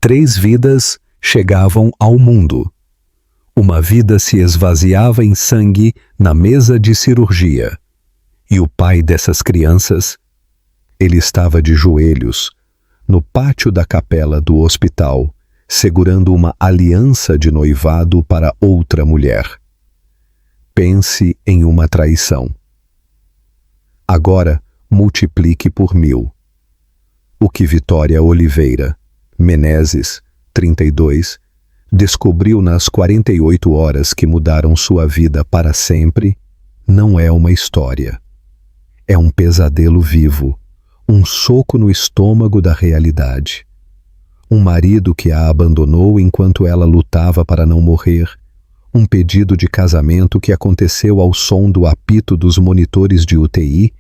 3 vidas chegavam ao mundo. Uma vida se esvaziava em sangue na mesa de cirurgia. E o pai dessas crianças, ele estava de joelhos, no pátio da capela do hospital, segurando uma aliança de noivado para outra mulher. Pense em uma traição. Agora, multiplique por 1000. O que Vitória Oliveira Menezes, 32, descobriu nas 48 horas que mudaram sua vida para sempre, não é uma história. É um pesadelo vivo, um soco no estômago da realidade. Um marido que a abandonou enquanto ela lutava para não morrer, um pedido de casamento que aconteceu ao som do apito dos monitores de UTI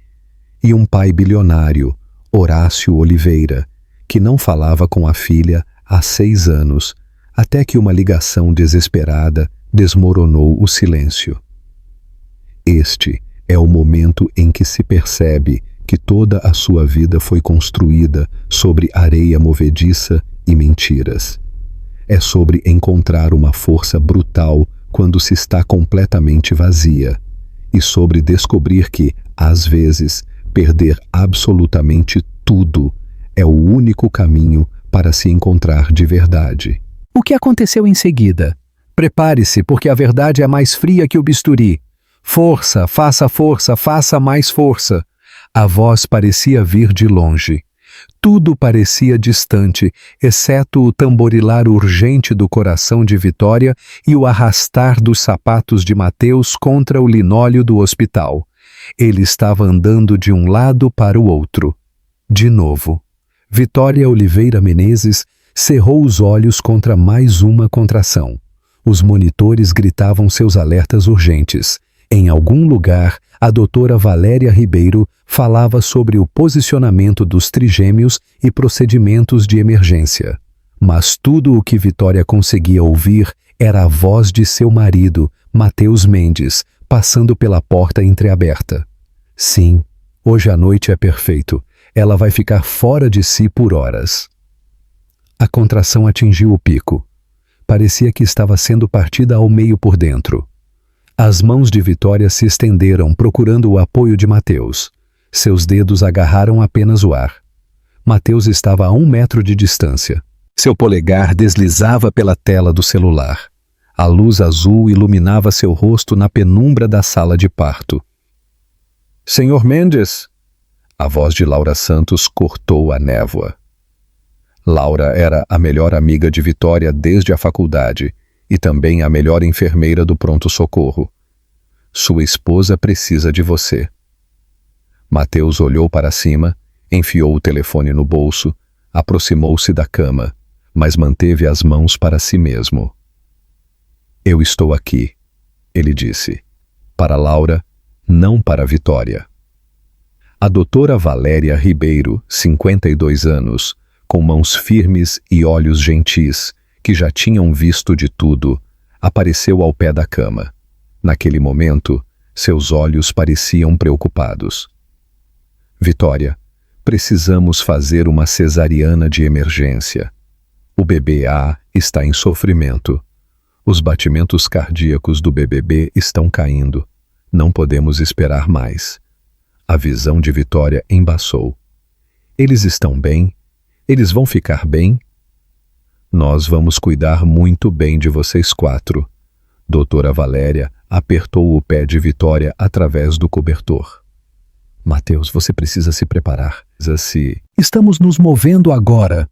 e um pai bilionário, Horácio Oliveira, que não falava com a filha há 6 anos, até que uma ligação desesperada desmoronou o silêncio. Este é o momento em que se percebe que toda a sua vida foi construída sobre areia movediça e mentiras. É sobre encontrar uma força brutal quando se está completamente vazia, e sobre descobrir que, às vezes, perder absolutamente tudo é o único caminho para se encontrar de verdade. O que aconteceu em seguida? Prepare-se, porque a verdade é mais fria que o bisturi. Força, faça mais força. A voz parecia vir de longe. Tudo parecia distante, exceto o tamborilar urgente do coração de Vitória e o arrastar dos sapatos de Mateus contra o linóleo do hospital. Ele estava andando de um lado para o outro. De novo. Vitória Oliveira Menezes cerrou os olhos contra mais uma contração. Os monitores gritavam seus alertas urgentes. Em algum lugar, a doutora Valéria Ribeiro falava sobre o posicionamento dos trigêmeos e procedimentos de emergência. Mas tudo o que Vitória conseguia ouvir era a voz de seu marido, Mateus Mendes, passando pela porta entreaberta. Sim, hoje à noite é perfeito. Ela vai ficar fora de si por horas. A contração atingiu o pico. Parecia que estava sendo partida ao meio por dentro. As mãos de Vitória se estenderam, procurando o apoio de Mateus. Seus dedos agarraram apenas o ar. Mateus estava a 1 metro de distância. Seu polegar deslizava pela tela do celular. A luz azul iluminava seu rosto na penumbra da sala de parto. Senhor Mendes! A voz de Laura Santos cortou a névoa. Laura era a melhor amiga de Vitória desde a faculdade e também a melhor enfermeira do pronto-socorro. Sua esposa precisa de você. Mateus olhou para cima, enfiou o telefone no bolso, aproximou-se da cama, mas manteve as mãos para si mesmo. Eu estou aqui, ele disse. Para Laura, não para Vitória. A doutora Valéria Ribeiro, 52 anos, com mãos firmes e olhos gentis, que já tinham visto de tudo, apareceu ao pé da cama. Naquele momento, seus olhos pareciam preocupados. Vitória, precisamos fazer uma cesariana de emergência. O bebê A está em sofrimento. Os batimentos cardíacos do bebê estão caindo. Não podemos esperar mais. A visão de Vitória embaçou. Eles estão bem? Eles vão ficar bem? Nós vamos cuidar muito bem de vocês 4. Doutora Valéria apertou o pé de Vitória através do cobertor. Mateus, você precisa se preparar. Estamos nos movendo agora.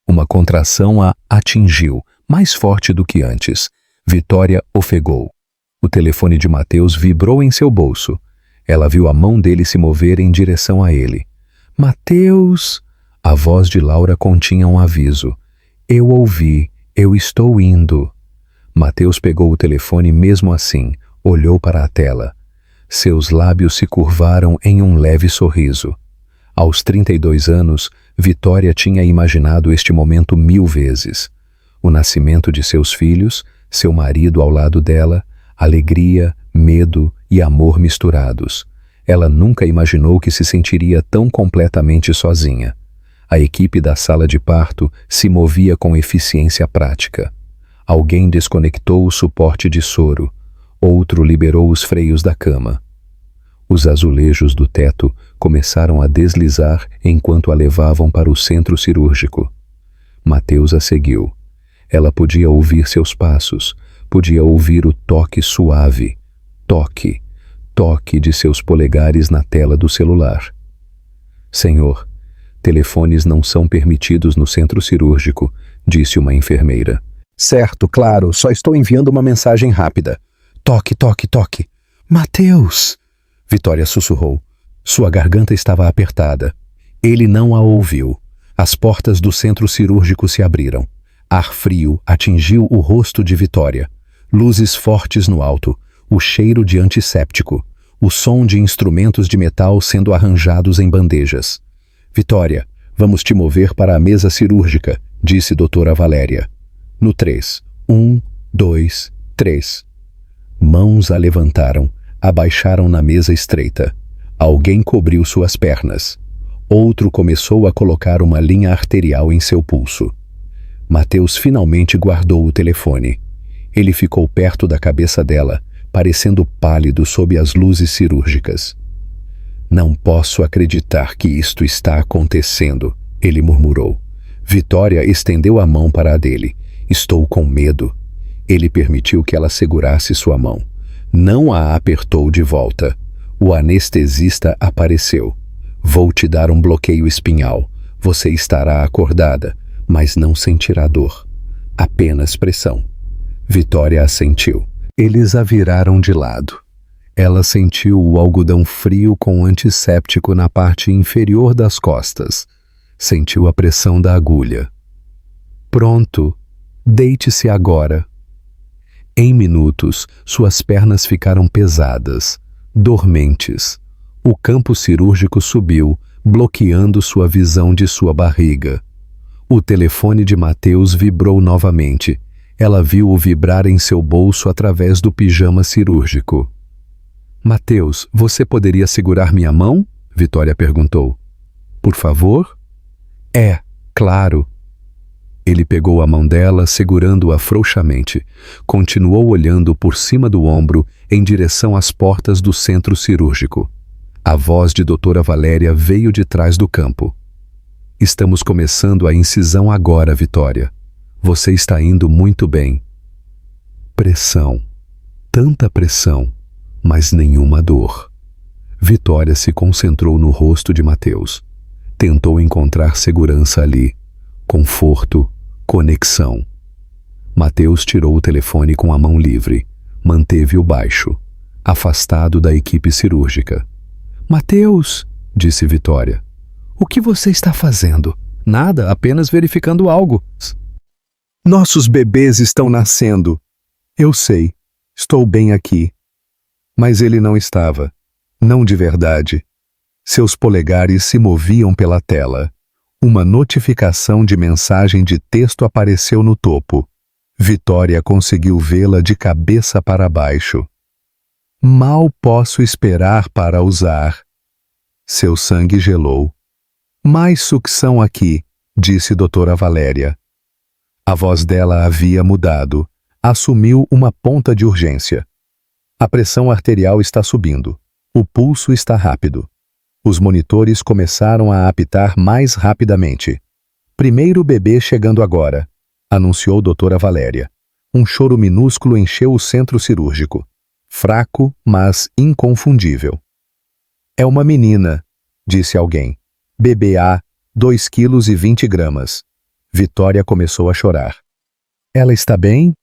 Uma contração a atingiu, mais forte do que antes. Vitória ofegou. O telefone de Mateus vibrou em seu bolso. Ela viu a mão dele se mover em direção a ele. Mateus! A voz de Laura continha um aviso. Eu ouvi, eu estou indo. Mateus pegou o telefone mesmo assim, olhou para a tela. Seus lábios se curvaram em um leve sorriso. Aos 32 anos, Vitória tinha imaginado este momento 1000 vezes. O nascimento de seus filhos, seu marido ao lado dela, alegria, medo e amor misturados. Ela nunca imaginou que se sentiria tão completamente sozinha. A equipe da sala de parto se movia com eficiência prática. Alguém desconectou o suporte de soro, outro liberou os freios da cama. Os azulejos do teto começaram a deslizar enquanto a levavam para o centro cirúrgico. Mateus a seguiu. Ela podia ouvir seus passos, podia ouvir o toque suave, toque de seus polegares na tela do celular. Senhor, telefones não são permitidos no centro cirúrgico, disse uma enfermeira. Certo, claro, só estou enviando uma mensagem rápida. Toque, toque, toque. Mateus! Vitória sussurrou. Sua garganta estava apertada. Ele não a ouviu. As portas do centro cirúrgico se abriram. Ar frio atingiu o rosto de Vitória. Luzes fortes no alto, o cheiro de antisséptico, o som de instrumentos de metal sendo arranjados em bandejas. Vitória, vamos te mover para a mesa cirúrgica, disse doutora Valéria. No 3. 1, 2, 3. Mãos a levantaram, abaixaram na mesa estreita. Alguém cobriu suas pernas. Outro começou a colocar uma linha arterial em seu pulso. Mateus finalmente guardou o telefone. Ele ficou perto da cabeça dela, parecendo pálido sob as luzes cirúrgicas. Não posso acreditar que isto está acontecendo, ele murmurou. Vitória estendeu a mão para a dele. Estou com medo. Ele permitiu que ela segurasse sua mão. Não a apertou de volta. O anestesista apareceu. Vou te dar um bloqueio espinhal. Você estará acordada, mas não sentirá dor. Apenas pressão. Vitória assentiu. Eles a viraram de lado. Ela sentiu o algodão frio com antisséptico na parte inferior das costas. Sentiu a pressão da agulha. Pronto. Deite-se agora. Em minutos, suas pernas ficaram pesadas, dormentes. O campo cirúrgico subiu, bloqueando sua visão de sua barriga. O telefone de Mateus vibrou novamente. Ela viu-o vibrar em seu bolso através do pijama cirúrgico. Mateus, você poderia segurar minha mão? Vitória perguntou. Por favor? É, claro. Ele pegou a mão dela, segurando-a frouxamente. Continuou olhando por cima do ombro em direção às portas do centro cirúrgico. A voz de doutora Valéria veio de trás do campo. Estamos começando a incisão agora, Vitória. Você está indo muito bem. Pressão. Tanta pressão, mas nenhuma dor. Vitória se concentrou no rosto de Mateus. Tentou encontrar segurança ali. Conforto, conexão. Mateus tirou o telefone com a mão livre. Manteve-o baixo, afastado da equipe cirúrgica. Mateus, disse Vitória. O que você está fazendo? Nada, apenas verificando algo. Nossos bebês estão nascendo. Eu sei, estou bem aqui. Mas ele não estava. Não de verdade. Seus polegares se moviam pela tela. Uma notificação de mensagem de texto apareceu no topo. Vitória conseguiu vê-la de cabeça para baixo. Mal posso esperar para usar. Seu sangue gelou. Mais sucção aqui, disse doutora Valéria. A voz dela havia mudado. Assumiu uma ponta de urgência. A pressão arterial está subindo. O pulso está rápido. Os monitores começaram a apitar mais rapidamente. Primeiro bebê chegando agora, anunciou doutora Valéria. Um choro minúsculo encheu o centro cirúrgico. Fraco, mas inconfundível. É uma menina, disse alguém. Bebê A, 2,20 kg. Vitória começou a chorar. Ela está bem?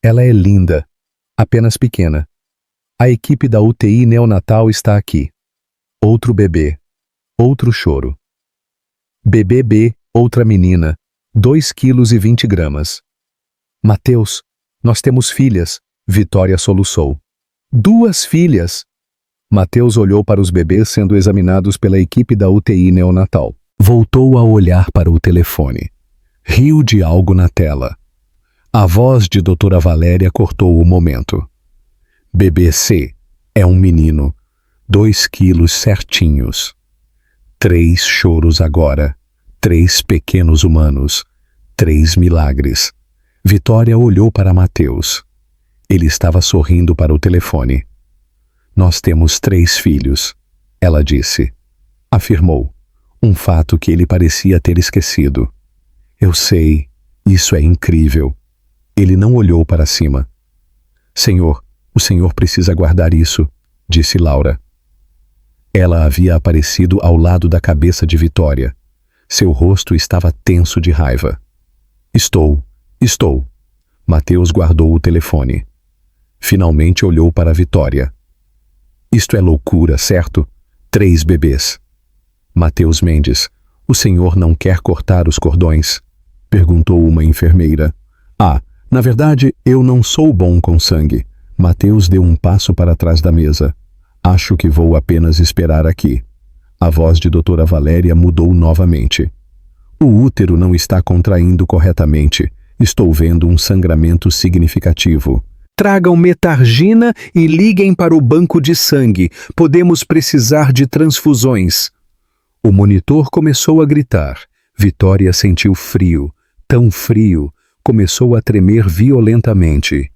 Ela é linda, apenas pequena. A equipe da UTI neonatal está aqui. Outro bebê. Outro choro. Bebê B, outra menina. 2,20 kg. Mateus, nós temos filhas. Vitória soluçou. 2 filhas. Mateus olhou para os bebês sendo examinados pela equipe da UTI neonatal. Voltou a olhar para o telefone. Riu de algo na tela. A voz de doutora Valéria cortou o momento. Bebê C é um menino. 2 quilos certinhos. 3 choros agora. 3 pequenos humanos, 3 milagres. Vitória olhou para Mateus. Ele estava sorrindo para o telefone. Nós temos 3 filhos, ela disse. Afirmou, um fato que ele parecia ter esquecido. Eu sei, isso é incrível. Ele não olhou para cima. Senhor, o senhor precisa guardar isso, disse Laura. Ela havia aparecido ao lado da cabeça de Vitória. Seu rosto estava tenso de raiva. Estou. Mateus guardou o telefone. Finalmente olhou para Vitória. Isto é loucura, certo? 3 bebês. Mateus Mendes, o senhor não quer cortar os cordões? Perguntou uma enfermeira. Na verdade, eu não sou bom com sangue. Mateus deu um passo para trás da mesa. Acho que vou apenas esperar aqui. A voz de doutora Valéria mudou novamente. O útero não está contraindo corretamente. Estou vendo um sangramento significativo. Tragam metargina e liguem para o banco de sangue. Podemos precisar de transfusões. O monitor começou a gritar. Vitória sentiu frio, tão frio, começou a tremer violentamente.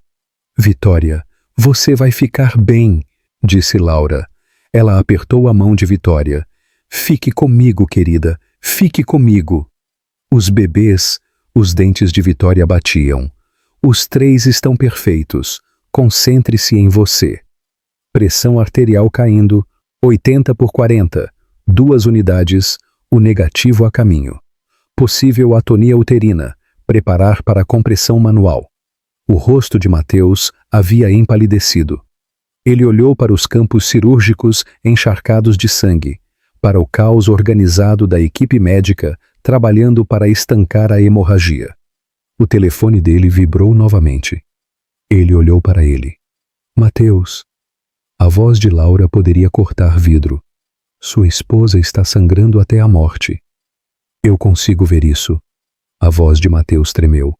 Vitória, você vai ficar bem, disse Laura. Ela apertou a mão de Vitória. Fique comigo, querida, fique comigo. Os bebês, os dentes de Vitória batiam. Os 3 estão perfeitos. Concentre-se em você. Pressão arterial caindo, 80/40. 2 unidades, o negativo a caminho. Possível atonia uterina. Preparar para a compressão manual. O rosto de Mateus havia empalidecido. Ele olhou para os campos cirúrgicos encharcados de sangue, para o caos organizado da equipe médica trabalhando para estancar a hemorragia. O telefone dele vibrou novamente. Ele olhou para ele. Mateus. A voz de Laura poderia cortar vidro. Sua esposa está sangrando até a morte. Eu consigo ver isso. A voz de Mateus tremeu.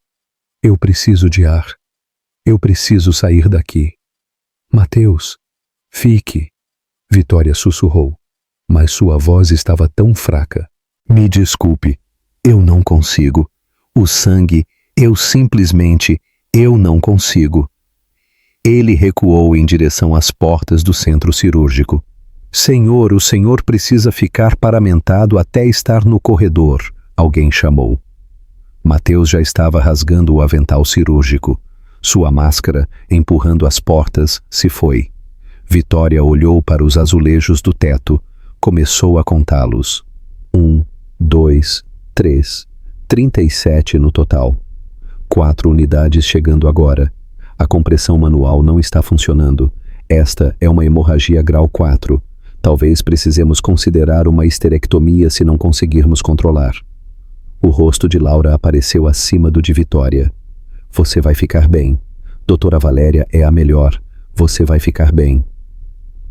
Eu preciso de ar. Eu preciso sair daqui. Mateus, fique. Vitória sussurrou, mas sua voz estava tão fraca. Me desculpe, eu não consigo. O sangue, eu não consigo. Ele recuou em direção às portas do centro cirúrgico. Senhor, o senhor precisa ficar paramentado até estar no corredor, alguém chamou. Mateus já estava rasgando o avental cirúrgico. Sua máscara, empurrando as portas, se foi. Vitória olhou para os azulejos do teto, começou a contá-los. 1, 2, 3, 37 no total. 4 unidades chegando agora. A compressão manual não está funcionando. Esta é uma hemorragia grau 4. Talvez precisemos considerar uma histerectomia se não conseguirmos controlar. O rosto de Laura apareceu acima do de Vitória. Você vai ficar bem. Doutora Valéria é a melhor. Você vai ficar bem.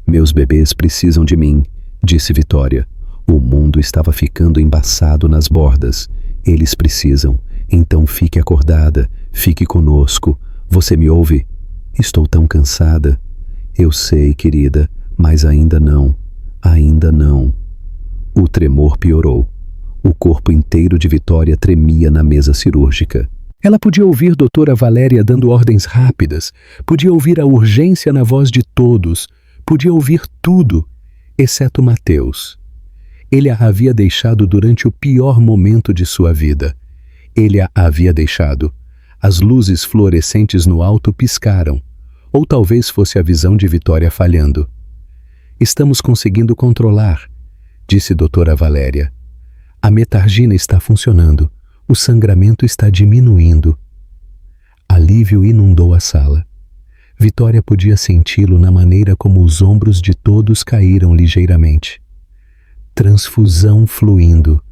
Meus bebês precisam de mim, disse Vitória. O mundo estava ficando embaçado nas bordas. Eles precisam. Então fique acordada. Fique conosco. Você me ouve? Estou tão cansada. Eu sei, querida, mas ainda não. Ainda não. O tremor piorou. O corpo inteiro de Vitória tremia na mesa cirúrgica. Ela podia ouvir doutora Valéria dando ordens rápidas, podia ouvir a urgência na voz de todos, podia ouvir tudo, exceto Mateus. Ele a havia deixado durante o pior momento de sua vida. Ele a havia deixado. As luzes fluorescentes no alto piscaram, ou talvez fosse a visão de Vitória falhando. Estamos conseguindo controlar, disse doutora Valéria. A metargina está funcionando. O sangramento está diminuindo. Alívio inundou a sala. Vitória podia senti-lo na maneira como os ombros de todos caíram ligeiramente. Transfusão fluindo.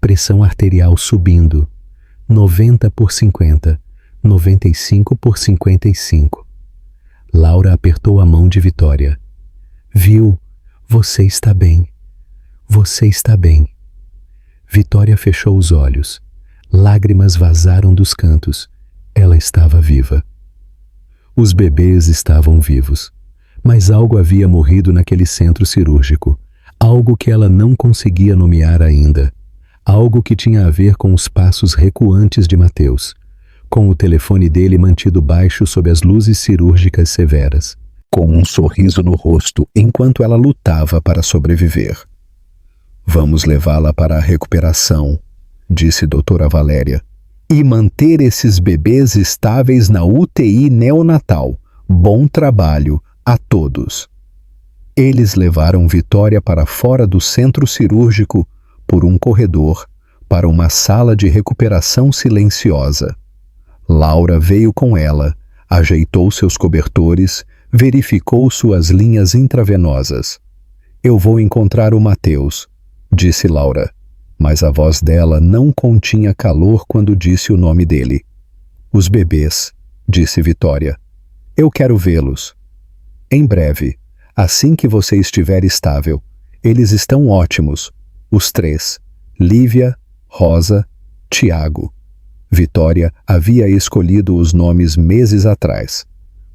Pressão arterial subindo. 90/50. 95/55. Laura apertou a mão de Vitória. Viu? Você está bem. Você está bem. Vitória fechou os olhos. Lágrimas vazaram dos cantos. Ela estava viva. Os bebês estavam vivos. Mas algo havia morrido naquele centro cirúrgico. Algo que ela não conseguia nomear ainda. Algo que tinha a ver com os passos recuantes de Mateus, com o telefone dele mantido baixo sob as luzes cirúrgicas severas, com um sorriso no rosto enquanto ela lutava para sobreviver. Vamos levá-la para a recuperação, disse doutora Valéria, e manter esses bebês estáveis na UTI neonatal. Bom trabalho a todos. Eles levaram Vitória para fora do centro cirúrgico, por um corredor, para uma sala de recuperação silenciosa. Laura veio com ela, ajeitou seus cobertores, verificou suas linhas intravenosas. Eu vou encontrar o Mateus, disse Laura, mas a voz dela não continha calor quando disse o nome dele. Os bebês, disse Vitória. Eu quero vê-los. Em breve, assim que você estiver estável. Eles estão ótimos. Os 3, Lívia, Rosa, Tiago. Vitória havia escolhido os nomes meses atrás.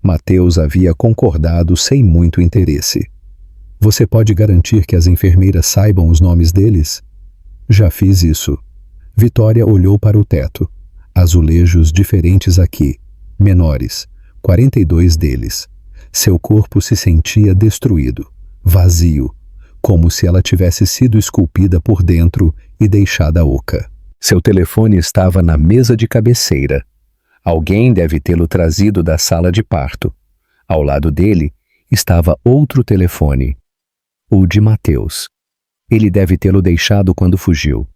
Mateus havia concordado sem muito interesse. Você pode garantir que as enfermeiras saibam os nomes deles? Já fiz isso. Vitória olhou para o teto. Azulejos diferentes aqui, menores, 42 deles. Seu corpo se sentia destruído, vazio, como se ela tivesse sido esculpida por dentro e deixada oca. Seu telefone estava na mesa de cabeceira. Alguém deve tê-lo trazido da sala de parto. Ao lado dele estava outro telefone, o de Mateus. Ele deve tê-lo deixado quando fugiu.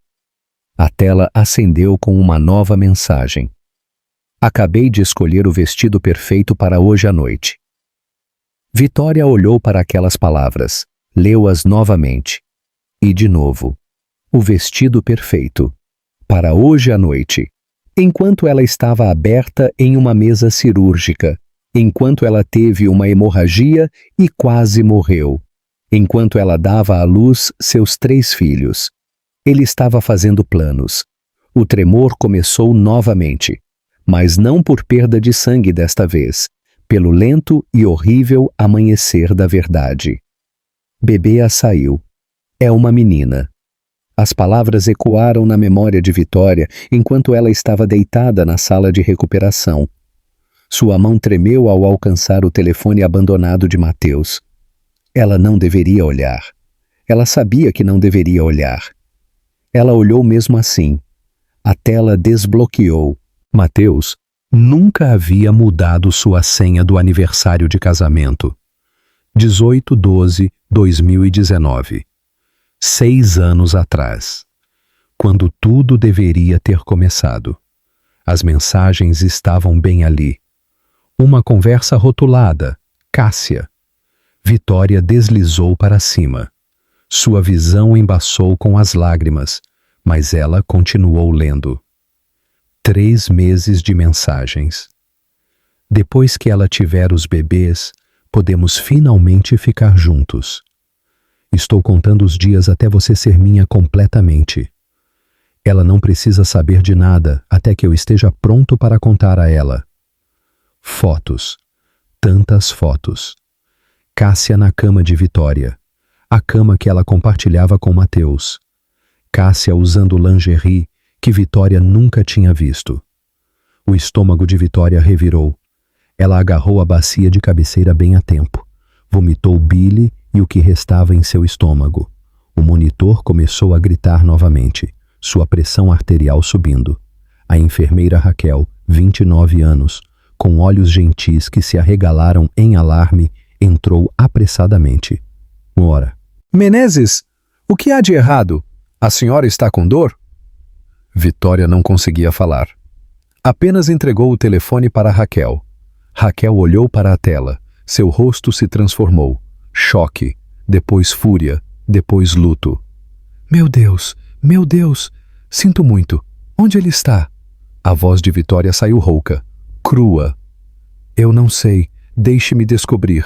A tela acendeu com uma nova mensagem. Acabei de escolher o vestido perfeito para hoje à noite. Vitória olhou para aquelas palavras, leu-as novamente. E de novo. O vestido perfeito. Para hoje à noite. Enquanto ela estava aberta em uma mesa cirúrgica. Enquanto ela teve uma hemorragia e quase morreu. Enquanto ela dava à luz seus 3 filhos. Ele estava fazendo planos. O tremor começou novamente, mas não por perda de sangue desta vez, pelo lento e horrível amanhecer da verdade. Bebê a saiu. É uma menina. As palavras ecoaram na memória de Vitória enquanto ela estava deitada na sala de recuperação. Sua mão tremeu ao alcançar o telefone abandonado de Mateus. Ela não deveria olhar. Ela sabia que não deveria olhar. Ela olhou mesmo assim. A tela desbloqueou. Mateus nunca havia mudado sua senha do aniversário de casamento. 18/12/2019. 6 anos atrás. Quando tudo deveria ter começado. As mensagens estavam bem ali. Uma conversa rotulada. Cássia. Vitória deslizou para cima. Sua visão embaçou com as lágrimas, mas ela continuou lendo. 3 meses de mensagens. Depois que ela tiver os bebês, podemos finalmente ficar juntos. Estou contando os dias até você ser minha completamente. Ela não precisa saber de nada até que eu esteja pronto para contar a ela. Fotos. Tantas fotos. Cássia na cama de Vitória. A cama que ela compartilhava com Mateus. Cássia usando lingerie que Vitória nunca tinha visto. O estômago de Vitória revirou. Ela agarrou a bacia de cabeceira bem a tempo. Vomitou bile e o que restava em seu estômago. O monitor começou a gritar novamente, sua pressão arterial subindo. A enfermeira Raquel, 29 anos, com olhos gentis que se arregalaram em alarme, entrou apressadamente. Ora. Menezes, o que há de errado? A senhora está com dor? Vitória não conseguia falar. Apenas entregou o telefone para Raquel. Raquel olhou para a tela. Seu rosto se transformou. Choque, depois fúria, depois luto. Meu Deus, sinto muito. Onde ele está? A voz de Vitória saiu rouca, crua. Eu não sei, deixe-me descobrir.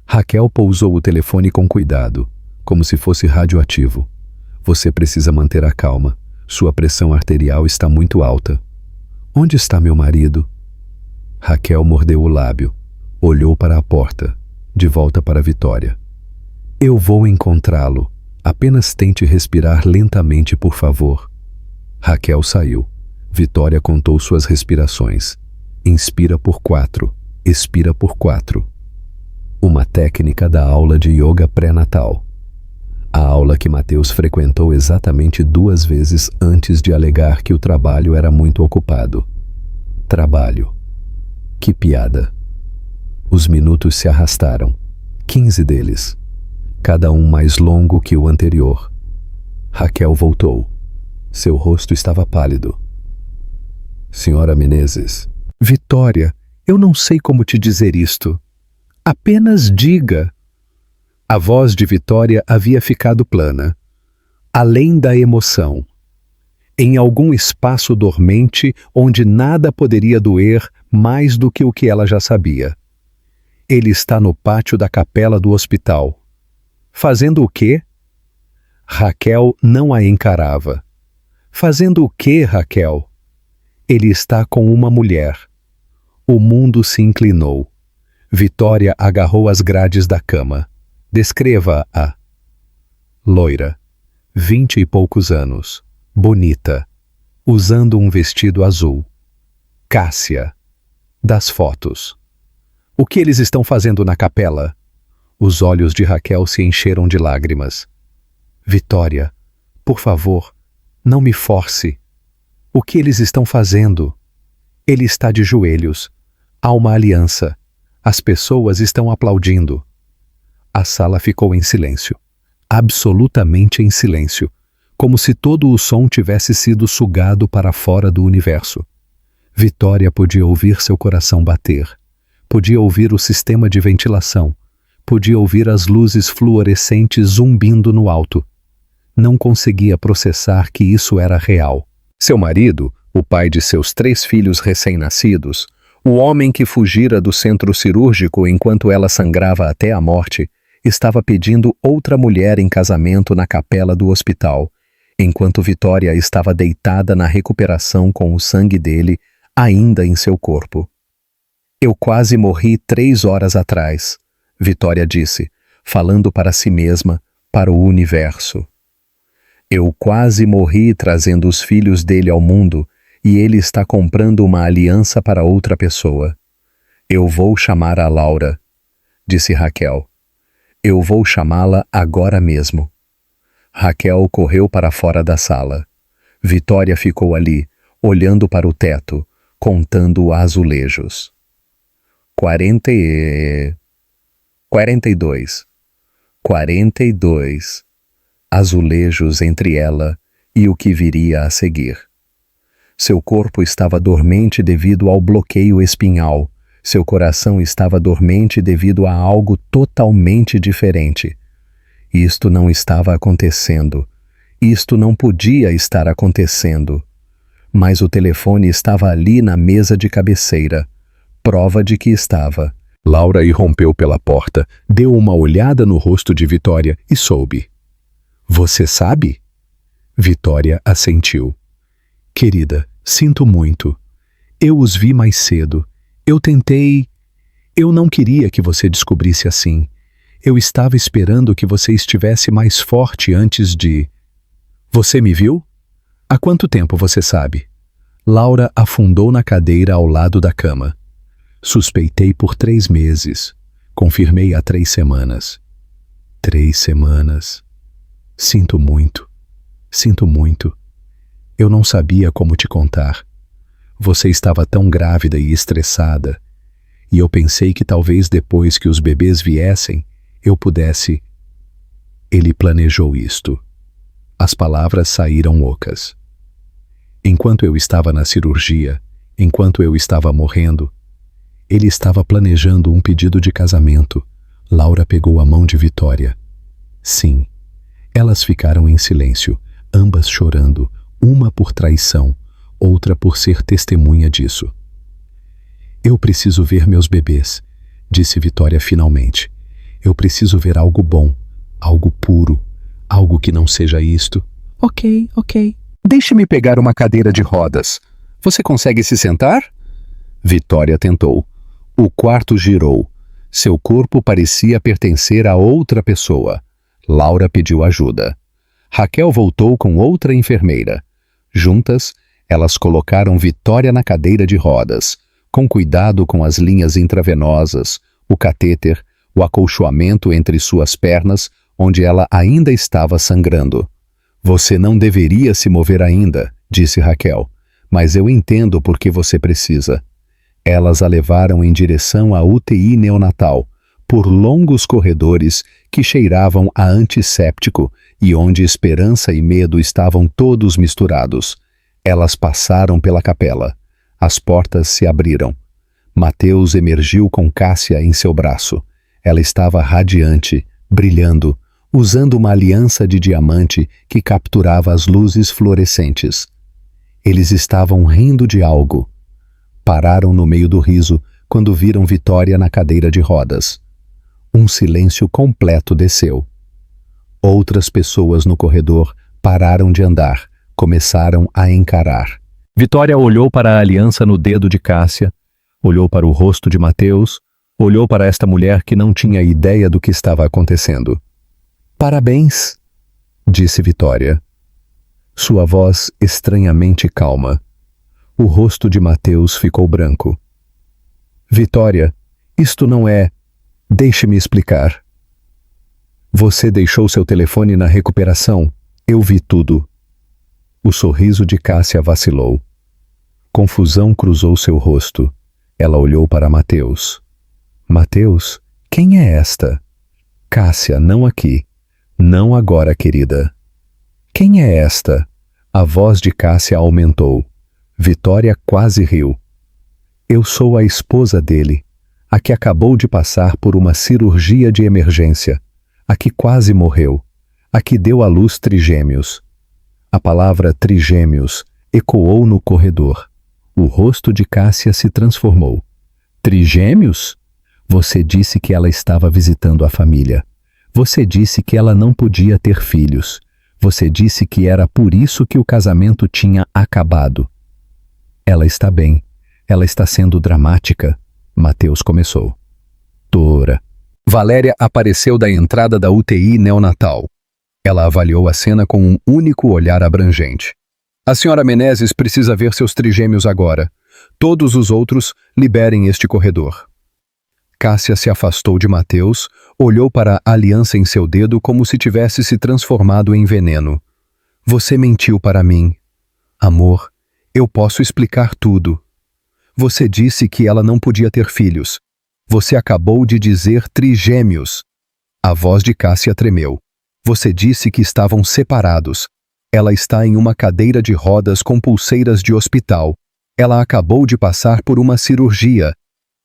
Raquel pousou o telefone com cuidado, como se fosse radioativo. Você precisa manter a calma. Sua pressão arterial está muito alta. Onde está meu marido? Raquel mordeu o lábio. Olhou para a porta, de volta para Vitória. Eu vou encontrá-lo. Apenas tente respirar lentamente, por favor. Raquel saiu. Vitória contou suas respirações. Inspira por 4, expira por 4. Uma técnica da aula de yoga pré-natal. A aula que Mateus frequentou exatamente 2 vezes antes de alegar que o trabalho era muito ocupado. Trabalho. Que piada. Os minutos se arrastaram. 15 deles. Cada um mais longo que o anterior. Raquel voltou. Seu rosto estava pálido. Senhora Menezes. Vitória, eu não sei como te dizer isto. Apenas diga. A voz de Vitória havia ficado plana, além da emoção. Em algum espaço dormente onde nada poderia doer mais do que o que ela já sabia. Ele está no pátio da capela do hospital. Fazendo o quê? Raquel não a encarava. Fazendo o quê, Raquel? Ele está com uma mulher. O mundo se inclinou. Vitória agarrou as grades da cama. Descreva-a. Loira, 20 e poucos anos, bonita, usando um vestido azul. Cássia. Das fotos. O que eles estão fazendo na capela? Os olhos de Raquel se encheram de lágrimas. Vitória, por favor, não me force. O que eles estão fazendo? Ele está de joelhos. Há uma aliança. As pessoas estão aplaudindo. A sala ficou em silêncio. Absolutamente em silêncio. Como se todo o som tivesse sido sugado para fora do universo. Vitória podia ouvir seu coração bater. Podia ouvir o sistema de ventilação. Podia ouvir as luzes fluorescentes zumbindo no alto. Não conseguia processar que isso era real. Seu marido, o pai de seus 3 filhos recém-nascidos, o homem que fugira do centro cirúrgico enquanto ela sangrava até a morte, estava pedindo outra mulher em casamento na capela do hospital, enquanto Vitória estava deitada na recuperação com o sangue dele ainda em seu corpo. Eu quase morri 3 horas atrás, Vitória disse, falando para si mesma, para o universo. Eu quase morri trazendo os filhos dele ao mundo e ele está comprando uma aliança para outra pessoa. Eu vou chamar a Laura, disse Raquel. Eu vou chamá-la agora mesmo. Raquel correu para fora da sala. Vitória ficou ali, olhando para o teto, contando azulejos. 42. 42. Azulejos entre ela e o que viria a seguir. Seu corpo estava dormente devido ao bloqueio espinhal. Seu coração estava dormente devido a algo totalmente diferente. Isto não estava acontecendo. Isto não podia estar acontecendo. Mas o telefone estava ali na mesa de cabeceira. Prova de que estava. Laura irrompeu pela porta, deu uma olhada no rosto de Vitória e soube. Você sabe? Vitória assentiu. Querida, sinto muito. Eu os vi mais cedo. Eu tentei... Eu não queria que você descobrisse assim. Eu estava esperando que você estivesse mais forte antes de... Você me viu? Há quanto tempo você sabe? Laura afundou na cadeira ao lado da cama. Suspeitei por 3 meses. Confirmei há 3 semanas. 3 semanas. Sinto muito. Sinto muito. Eu não sabia como te contar. Você estava tão grávida e estressada. E eu pensei que talvez depois que os bebês viessem, eu pudesse... Ele planejou isto. As palavras saíram ocas. Enquanto eu estava na cirurgia, enquanto eu estava morrendo, ele estava planejando um pedido de casamento. Laura pegou a mão de Vitória. Sim. Elas ficaram em silêncio, ambas chorando, uma por traição, outra por ser testemunha disso. Eu preciso ver meus bebês, disse Vitória finalmente. Eu preciso ver algo bom, algo puro, algo que não seja isto. Ok. Deixe-me pegar uma cadeira de rodas. Você consegue se sentar? Vitória tentou. O quarto girou. Seu corpo parecia pertencer a outra pessoa. Laura pediu ajuda. Raquel voltou com outra enfermeira. Juntas, elas colocaram Vitória na cadeira de rodas, com cuidado com as linhas intravenosas, o catéter, o acolchoamento entre suas pernas, onde ela ainda estava sangrando. Você não deveria se mover ainda, disse Raquel, mas eu entendo por que você precisa. Elas a levaram em direção à UTI neonatal, por longos corredores que cheiravam a antisséptico e onde esperança e medo estavam todos misturados. Elas passaram pela capela. As portas se abriram. Mateus emergiu com Cássia em seu braço. Ela estava radiante, brilhando, usando uma aliança de diamante que capturava as luzes fluorescentes. Eles estavam rindo de algo. Pararam no meio do riso quando viram Vitória na cadeira de rodas. Um silêncio completo desceu. Outras pessoas no corredor pararam de andar, começaram a encarar. Vitória olhou para a aliança no dedo de Cássia, olhou para o rosto de Mateus, olhou para esta mulher que não tinha ideia do que estava acontecendo. Parabéns, disse Vitória. Sua voz estranhamente calma. O rosto de Mateus ficou branco. Vitória, isto não é... Deixe-me explicar. Você deixou seu telefone na recuperação. Eu vi tudo. O sorriso de Cássia vacilou. Confusão cruzou seu rosto. Ela olhou para Mateus. Mateus, quem é esta? Cássia, não aqui. Não agora, querida. Quem é esta? A voz de Cássia aumentou. Vitória quase riu. Eu sou a esposa dele, a que acabou de passar por uma cirurgia de emergência, a que quase morreu, a que deu à luz trigêmeos. A palavra trigêmeos ecoou no corredor. O rosto de Cássia se transformou. Trigêmeos? Você disse que ela estava visitando a família. Você disse que ela não podia ter filhos. Você disse que era por isso que o casamento tinha acabado. Ela está bem. Ela está sendo dramática. Mateus começou. Dora. Valéria apareceu da entrada da UTI neonatal. Ela avaliou a cena com um único olhar abrangente. A senhora Menezes precisa ver seus trigêmeos agora. Todos os outros liberem este corredor. Cássia se afastou de Mateus, olhou para a aliança em seu dedo como se tivesse se transformado em veneno. Você mentiu para mim. Amor, eu posso explicar tudo. Você disse que ela não podia ter filhos. Você acabou de dizer trigêmeos. A voz de Cássia tremeu. Você disse que estavam separados. Ela está em uma cadeira de rodas com pulseiras de hospital. Ela acabou de passar por uma cirurgia.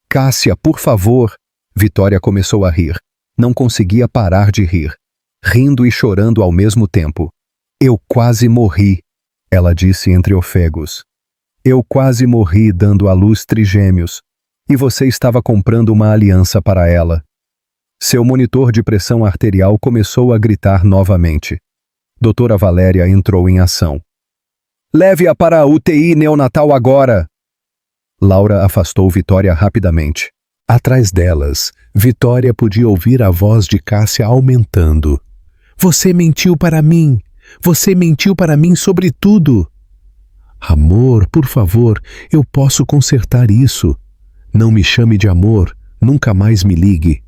Cássia, por favor. Vitória começou a rir. Não conseguia parar de rir. Rindo e chorando ao mesmo tempo. Eu quase morri, ela disse entre ofegos. Eu quase morri dando à luz trigêmeos. E você estava comprando uma aliança para ela. Seu monitor de pressão arterial começou a gritar novamente. Doutora Valéria entrou em ação. Leve-a para a UTI neonatal agora! Laura afastou Vitória rapidamente. Atrás delas, Vitória podia ouvir a voz de Cássia aumentando. Você mentiu para mim! Você mentiu para mim sobre tudo! Amor, por favor, eu posso consertar isso. Não me chame de amor, nunca mais me ligue.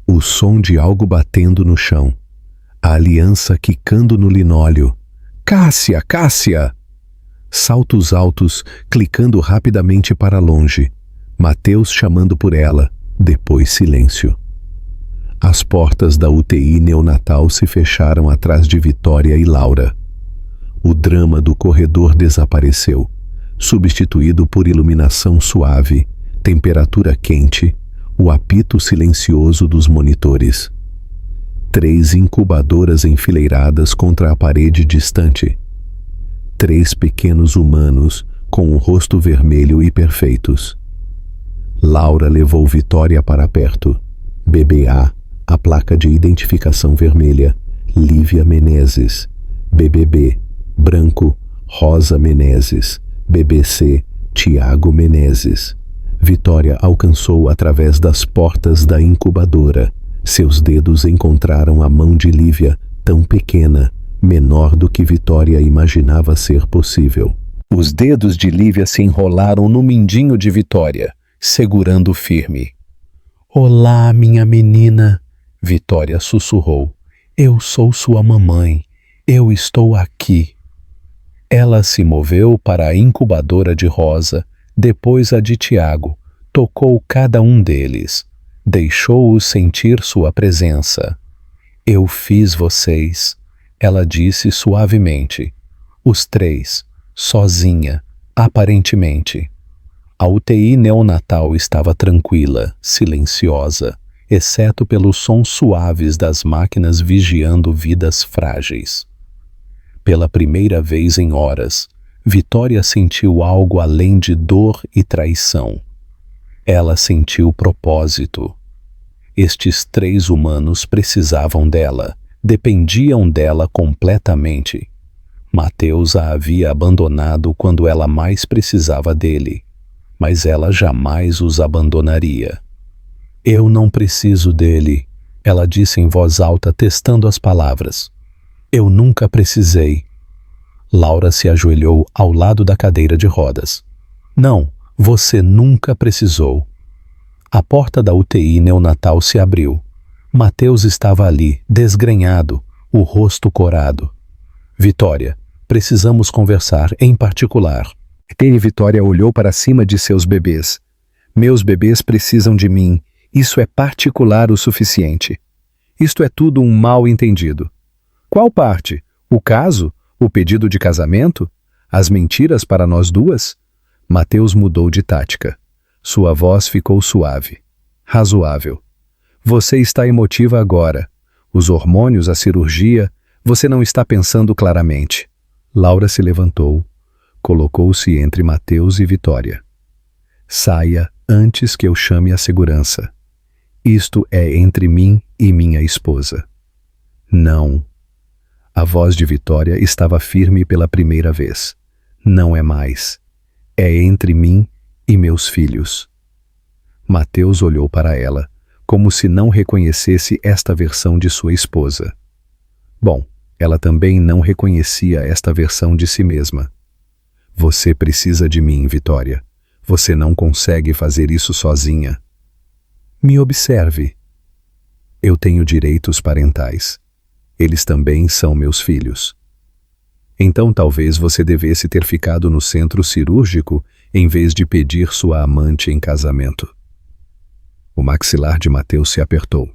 O som de algo batendo no chão. A aliança quicando no linóleo. Cássia, Cássia! Saltos altos, clicando rapidamente para longe. Mateus chamando por ela, depois silêncio. As portas da UTI neonatal se fecharam atrás de Vitória e Laura. O drama do corredor desapareceu, substituído por iluminação suave, temperatura quente, o apito silencioso dos monitores. 3 incubadoras enfileiradas contra a parede distante. 3 pequenos humanos com o rosto vermelho e perfeitos. Laura levou Vitória para perto. BBA, a placa de identificação vermelha. Lívia Menezes. BBB, branco, Rosa Menezes. BBC, Tiago Menezes. Vitória alcançou através das portas da incubadora. Seus dedos encontraram a mão de Lívia, tão pequena, menor do que Vitória imaginava ser possível. Os dedos de Lívia se enrolaram no mindinho de Vitória, segurando firme. Olá, minha menina, Vitória sussurrou. Eu sou sua mamãe. Eu estou aqui. Ela se moveu para a incubadora de Rosa, depois a de Tiago, tocou cada um deles, deixou-os sentir sua presença. Eu fiz vocês, ela disse suavemente. Os três, sozinha, aparentemente. A UTI neonatal estava tranquila, silenciosa, exceto pelos sons suaves das máquinas vigiando vidas frágeis. Pela primeira vez em horas, Vitória sentiu algo além de dor e traição. Ela sentiu propósito. Estes três humanos precisavam dela, dependiam dela completamente. Mateus a havia abandonado quando ela mais precisava dele, mas ela jamais os abandonaria. Eu não preciso dele, ela disse em voz alta, testando as palavras. Eu nunca precisei. Laura se ajoelhou ao lado da cadeira de rodas. Não, você nunca precisou. A porta da UTI neonatal se abriu. Mateus estava ali, desgrenhado, o rosto corado. Vitória, precisamos conversar em particular. Vitória olhou para cima de seus bebês. Meus bebês precisam de mim. Isso é particular o suficiente. Isto é tudo um mal-entendido. Qual parte? O caso? O pedido de casamento? As mentiras para nós duas? Mateus mudou de tática. Sua voz ficou suave, razoável. Você está emotiva agora. Os hormônios, a cirurgia, você não está pensando claramente. Laura se levantou, colocou-se entre Mateus e Vitória. Saia antes que eu chame a segurança. Isto é entre mim e minha esposa. Não. A voz de Vitória estava firme pela primeira vez. Não é mais. É entre mim e meus filhos. Mateus olhou para ela, como se não reconhecesse esta versão de sua esposa. Bom, ela também não reconhecia esta versão de si mesma. Você precisa de mim, Vitória. Você não consegue fazer isso sozinha. Me observe. Eu tenho direitos parentais. Eles também são meus filhos. Então talvez você devesse ter ficado no centro cirúrgico em vez de pedir sua amante em casamento. O maxilar de Mateus se apertou.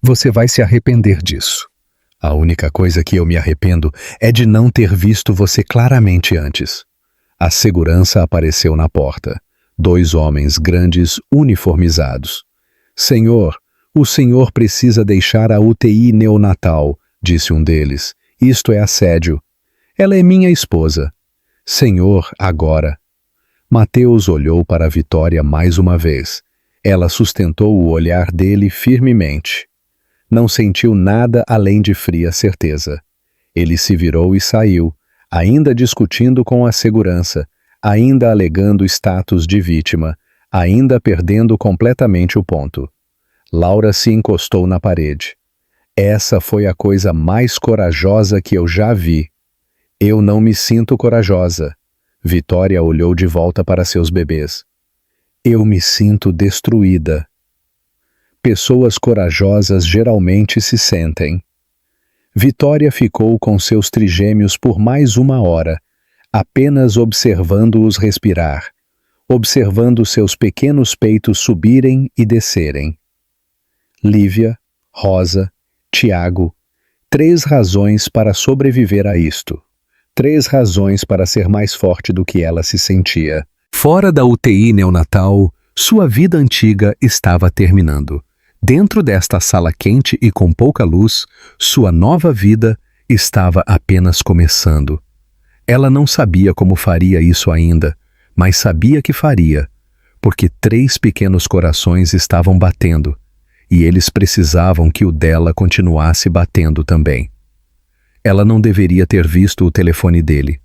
Você vai se arrepender disso. A única coisa que eu me arrependo é de não ter visto você claramente antes. A segurança apareceu na porta. 2 homens grandes uniformizados. Senhor, o senhor precisa deixar a UTI neonatal, disse um deles. Isto é assédio. Ela é minha esposa. Senhor, agora. Mateus olhou para Vitória mais uma vez. Ela sustentou o olhar dele firmemente. Não sentiu nada além de fria certeza. Ele se virou e saiu, ainda discutindo com a segurança, ainda alegando status de vítima, ainda perdendo completamente o ponto. Laura se encostou na parede. Essa foi a coisa mais corajosa que eu já vi. Eu não me sinto corajosa. Vitória olhou de volta para seus bebês. Eu me sinto destruída. Pessoas corajosas geralmente se sentem. Vitória ficou com seus trigêmeos por mais 1 hora, apenas observando-os respirar, observando seus pequenos peitos subirem e descerem. Lívia, Rosa, Tiago, 3 razões para sobreviver a isto. 3 razões para ser mais forte do que ela se sentia. Fora da UTI neonatal, sua vida antiga estava terminando. Dentro desta sala quente e com pouca luz, sua nova vida estava apenas começando. Ela não sabia como faria isso ainda, mas sabia que faria, porque 3 pequenos corações estavam batendo, e eles precisavam que o dela continuasse batendo também. Ela não deveria ter visto o telefone dele.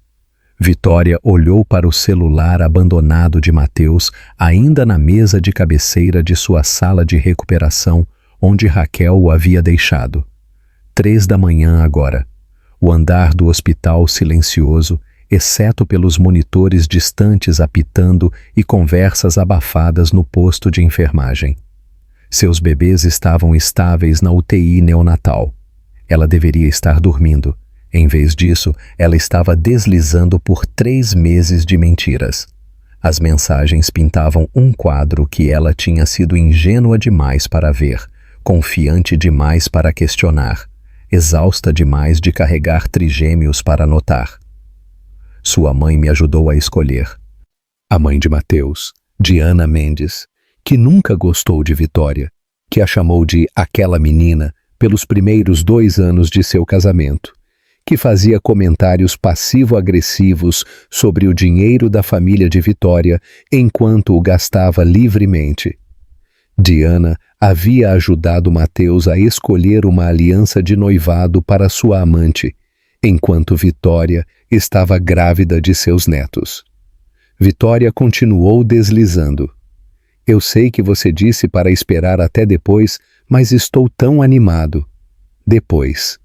Vitória olhou para o celular abandonado de Mateus, ainda na mesa de cabeceira de sua sala de recuperação, onde Raquel o havia deixado. 3 da manhã agora. O andar do hospital silencioso, exceto pelos monitores distantes apitando e conversas abafadas no posto de enfermagem. Seus bebês estavam estáveis na UTI neonatal. Ela deveria estar dormindo. Em vez disso, ela estava deslizando por 3 meses de mentiras. As mensagens pintavam um quadro que ela tinha sido ingênua demais para ver, confiante demais para questionar, exausta demais de carregar trigêmeos para notar. Sua mãe me ajudou a escolher. A mãe de Mateus, Diana Mendes, que nunca gostou de Vitória, que a chamou de aquela menina pelos primeiros 2 anos de seu casamento, que fazia comentários passivo-agressivos sobre o dinheiro da família de Vitória enquanto o gastava livremente. Diana havia ajudado Mateus a escolher uma aliança de noivado para sua amante, enquanto Vitória estava grávida de seus netos. Vitória continuou deslizando. Eu sei que você disse para esperar até depois, mas estou tão animado. Depois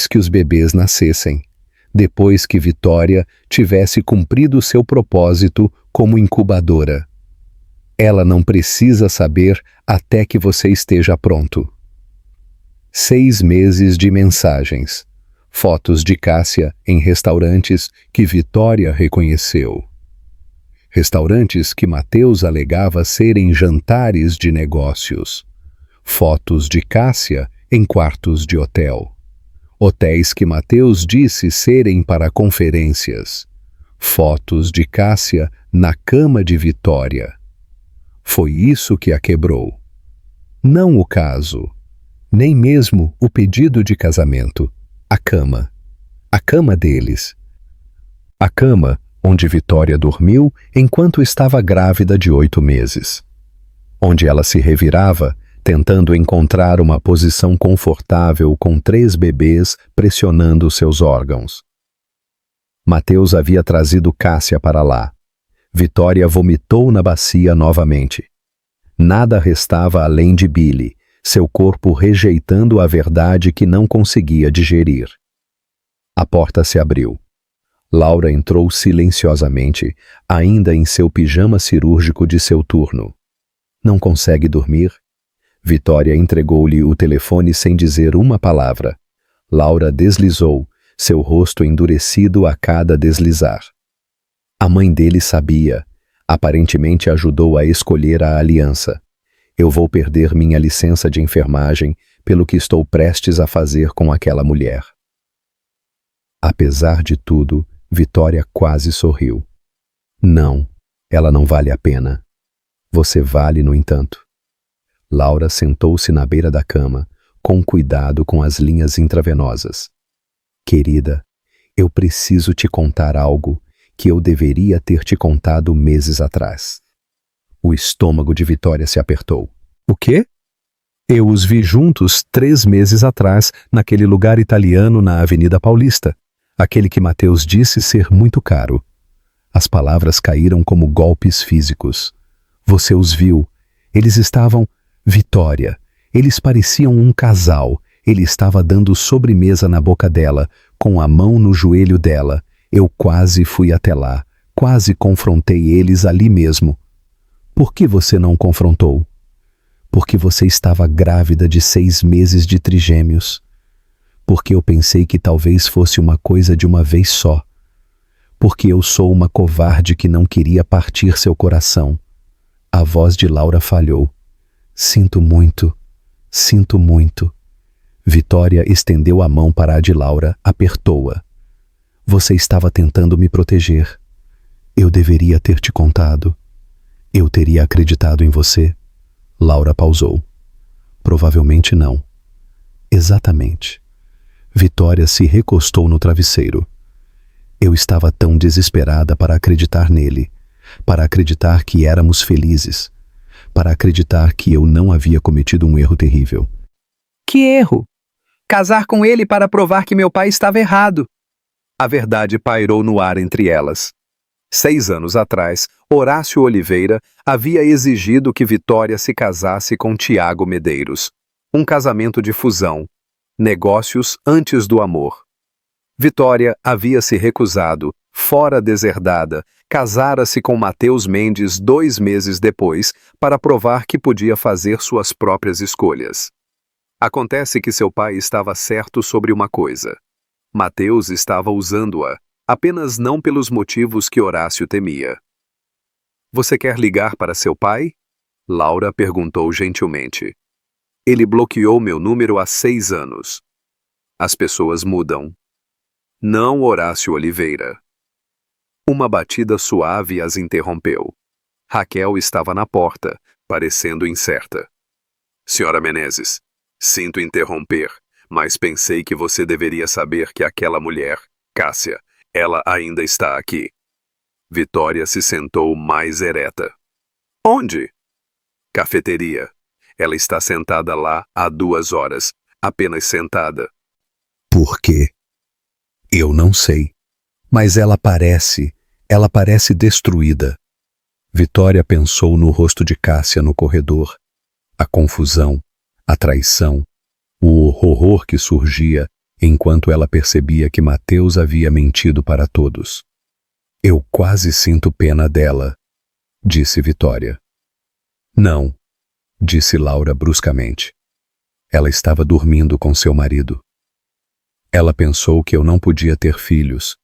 que os bebês nascessem. Depois que Vitória tivesse cumprido seu propósito como incubadora. Ela não precisa saber até que você esteja pronto. 6 meses de mensagens. Fotos de Cássia em restaurantes que Vitória reconheceu. Restaurantes que Mateus alegava serem jantares de negócios. Fotos de Cássia em quartos de hotel. Hotéis que Mateus disse serem para conferências. Fotos de Cássia na cama de Vitória. Foi isso que a quebrou. Não o caso, nem mesmo o pedido de casamento. A cama. A cama deles. A cama onde Vitória dormiu enquanto estava grávida de 8 meses. Onde ela se revirava, tentando encontrar uma posição confortável com 3 bebês pressionando seus órgãos. Mateus havia trazido Cássia para lá. Vitória vomitou na bacia novamente. Nada restava além de Billy, seu corpo rejeitando a verdade que não conseguia digerir. A porta se abriu. Laura entrou silenciosamente, ainda em seu pijama cirúrgico de seu turno. Não consegue dormir? Vitória entregou-lhe o telefone sem dizer uma palavra. Laura deslizou, seu rosto endurecido a cada deslizar. A mãe dele sabia. Aparentemente ajudou a escolher a aliança. Eu vou perder minha licença de enfermagem pelo que estou prestes a fazer com aquela mulher. Apesar de tudo, Vitória quase sorriu. Não, ela não vale a pena. Você vale, no entanto. Laura sentou-se na beira da cama, com cuidado com as linhas intravenosas. Querida, eu preciso te contar algo que eu deveria ter te contado meses atrás. O estômago de Vitória se apertou. O quê? Eu os vi juntos 3 meses atrás, naquele lugar italiano na Avenida Paulista. Aquele que Mateus disse ser muito caro. As palavras caíram como golpes físicos. Você os viu. Eles estavam... Vitória. Eles pareciam um casal. Ele estava dando sobremesa na boca dela, com a mão no joelho dela. Eu quase fui até lá. Quase confrontei eles ali mesmo. Por que você não confrontou? Porque você estava grávida de 6 meses de trigêmeos. Porque eu pensei que talvez fosse uma coisa de uma vez só. Porque eu sou uma covarde que não queria partir seu coração. A voz de Laura falhou. Sinto muito, sinto muito. Vitória estendeu a mão para a de Laura, apertou-a. Você estava tentando me proteger. Eu deveria ter te contado. Eu teria acreditado em você. Laura pausou. Provavelmente não. Exatamente. Vitória se recostou no travesseiro. Eu estava tão desesperada para acreditar nele, para acreditar que éramos felizes, para acreditar que eu não havia cometido um erro terrível. Que erro? Casar com ele para provar que meu pai estava errado. A verdade pairou no ar entre elas. 6 anos atrás, Horácio Oliveira havia exigido que Vitória se casasse com Tiago Medeiros. Um casamento de fusão. Negócios antes do amor. Vitória havia se recusado, fora deserdada, casara-se com Matheus Mendes 2 meses depois para provar que podia fazer suas próprias escolhas. Acontece que seu pai estava certo sobre uma coisa. Matheus estava usando-a, apenas não pelos motivos que Horácio temia. Você quer ligar para seu pai? Laura perguntou gentilmente. Ele bloqueou meu número há 6 anos. As pessoas mudam. Não Horácio Oliveira. Uma batida suave as interrompeu. Raquel estava na porta, parecendo incerta. Senhora Menezes, sinto interromper, mas pensei que você deveria saber que aquela mulher, Cássia, ela ainda está aqui. Vitória se sentou mais ereta. Onde? Cafeteria. Ela está sentada lá há 2 horas, apenas sentada. Por quê? Eu não sei. Mas ela parece destruída. Vitória pensou no rosto de Cássia no corredor. A confusão, a traição, o horror que surgia enquanto ela percebia que Matheus havia mentido para todos. Eu quase sinto pena dela, disse Vitória. Não, disse Laura bruscamente. Ela estava dormindo com seu marido. Ela pensou que eu não podia ter filhos.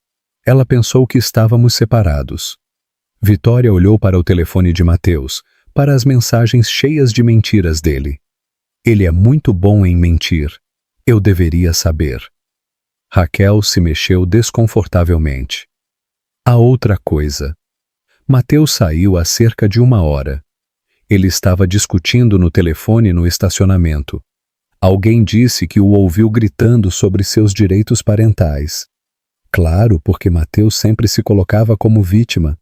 Ela pensou que estávamos separados. Vitória olhou para o telefone de Matheus, para as mensagens cheias de mentiras dele. Ele é muito bom em mentir. Eu deveria saber. Raquel se mexeu desconfortavelmente. A outra coisa. Matheus saiu há cerca de 1 hora. Ele estava discutindo no telefone no estacionamento. Alguém disse que o ouviu gritando sobre seus direitos parentais. Claro, porque Matheus sempre se colocava como vítima.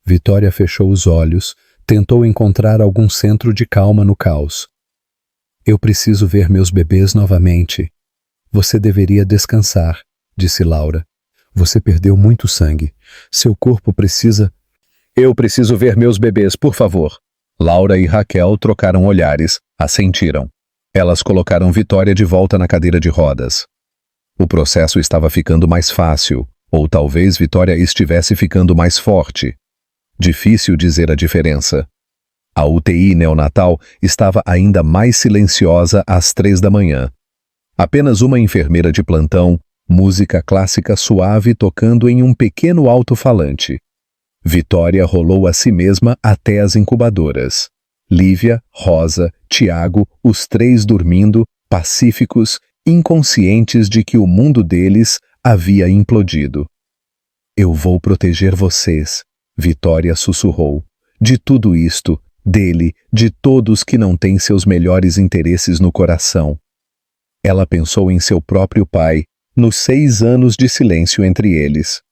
Vitória fechou os olhos, tentou encontrar algum centro de calma no caos. Eu preciso ver meus bebês novamente. Você deveria descansar, disse Laura. Você perdeu muito sangue. Seu corpo precisa... Eu preciso ver meus bebês, por favor. Laura e Raquel trocaram olhares, assentiram. Elas colocaram Vitória de volta na cadeira de rodas. O processo estava ficando mais fácil, ou talvez Vitória estivesse ficando mais forte. Difícil dizer a diferença. A UTI neonatal estava ainda mais silenciosa às 3 da manhã. Apenas uma enfermeira de plantão, música clássica suave tocando em um pequeno alto-falante. Vitória rolou a si mesma até as incubadoras. Lívia, Rosa, Tiago, os 3 dormindo, pacíficos, inconscientes de que o mundo deles havia implodido. Eu vou proteger vocês, Vitória sussurrou. De tudo isto, dele, de todos que não têm seus melhores interesses no coração. Ela pensou em seu próprio pai, nos 6 anos de silêncio entre eles.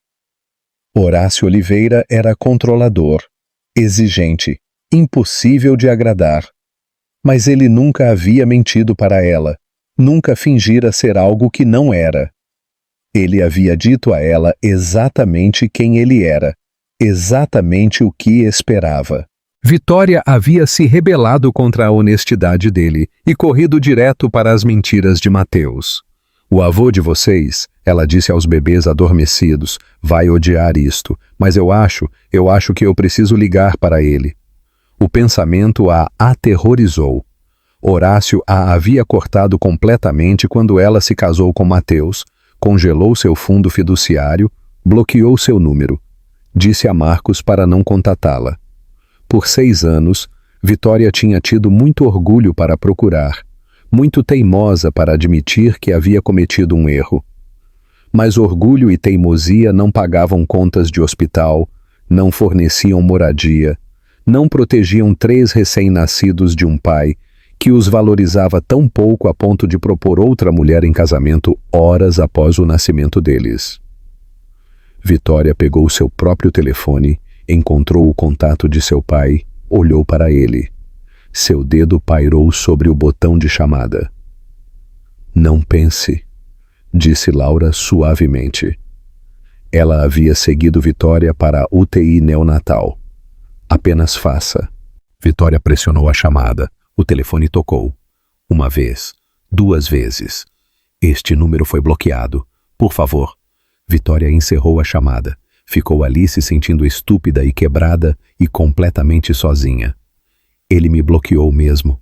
Horácio Oliveira era controlador, exigente, impossível de agradar. Mas ele nunca havia mentido para ela, nunca fingira ser algo que não era. Ele havia dito a ela exatamente quem ele era, exatamente o que esperava. Vitória havia se rebelado contra a honestidade dele e corrido direto para as mentiras de Matheus. O avô de vocês, ela disse aos bebês adormecidos, vai odiar isto, mas eu acho que eu preciso ligar para ele. O pensamento a aterrorizou. Horácio a havia cortado completamente quando ela se casou com Matheus, congelou seu fundo fiduciário, bloqueou seu número. Disse a Marcos para não contatá-la. Por 6 anos, Vitória tinha tido muito orgulho para procurar, muito teimosa para admitir que havia cometido um erro. Mas orgulho e teimosia não pagavam contas de hospital, não forneciam moradia, não protegiam 3 recém-nascidos de um pai que os valorizava tão pouco a ponto de propor outra mulher em casamento horas após o nascimento deles. Vitória pegou seu próprio telefone, encontrou o contato de seu pai, olhou para ele. Seu dedo pairou sobre o botão de chamada. Não pense, disse Laura suavemente. Ela havia seguido Vitória para a UTI neonatal. Apenas faça. Vitória pressionou a chamada. O telefone tocou. 1 vez, 2 vezes. Este número foi bloqueado. Por favor. Vitória encerrou a chamada. Ficou ali se sentindo estúpida e quebrada e completamente sozinha. Ele me bloqueou mesmo.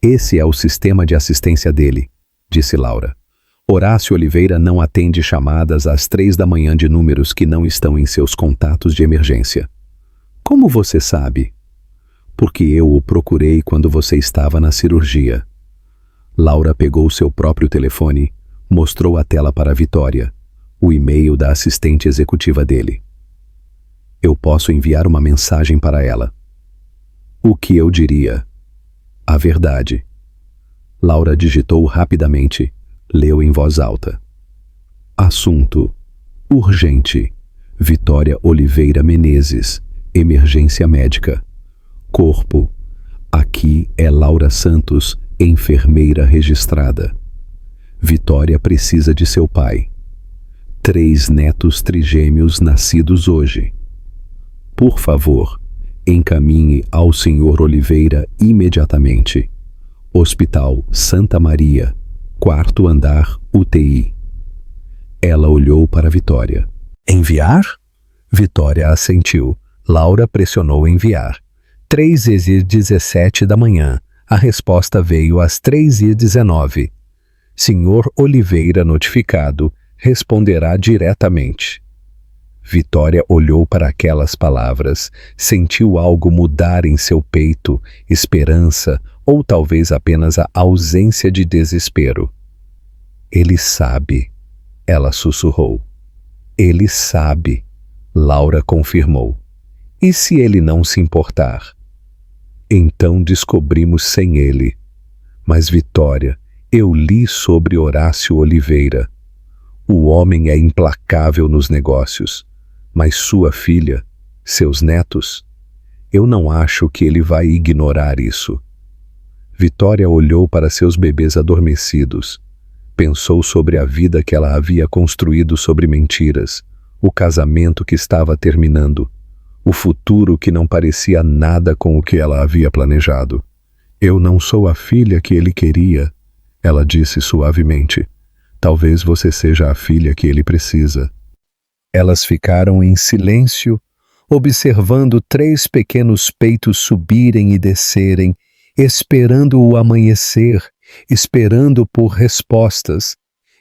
Esse é o sistema de assistência dele, disse Laura. Horácio Oliveira não atende chamadas às 3 da manhã de números que não estão em seus contatos de emergência. Como você sabe? Porque eu o procurei quando você estava na cirurgia. Laura pegou seu próprio telefone, mostrou a tela para Vitória, o e-mail da assistente executiva dele. Eu posso enviar uma mensagem para ela. O que eu diria? A verdade. Laura digitou rapidamente, leu em voz alta. Assunto: urgente. Vitória Oliveira Menezes. Emergência médica. Corpo: aqui é Laura Santos, enfermeira registrada. Vitória precisa de seu pai. 3 netos trigêmeos nascidos hoje. Por favor, encaminhe ao Sr. Oliveira imediatamente. Hospital Santa Maria, 4º andar, UTI. Ela olhou para Vitória. Enviar? Vitória assentiu. Laura pressionou enviar. 3h17 da manhã. A resposta veio às 3h19. Sr. Oliveira notificado responderá diretamente. Vitória olhou para aquelas palavras, sentiu algo mudar em seu peito, esperança ou talvez apenas a ausência de desespero. Ele sabe, ela sussurrou. Ele sabe, Laura confirmou. E se ele não se importar? Então descobrimos sem ele. Mas Vitória, eu li sobre Horácio Oliveira. O homem é implacável nos negócios. Mas sua filha, seus netos, eu não acho que ele vai ignorar isso. Vitória olhou para seus bebês adormecidos. Pensou sobre a vida que ela havia construído sobre mentiras, o casamento que estava terminando, o futuro que não parecia nada com o que ela havia planejado. Eu não sou a filha que ele queria, ela disse suavemente. Talvez você seja a filha que ele precisa. Elas ficaram em silêncio, observando 3 pequenos peitos subirem e descerem, esperando o amanhecer, esperando por respostas,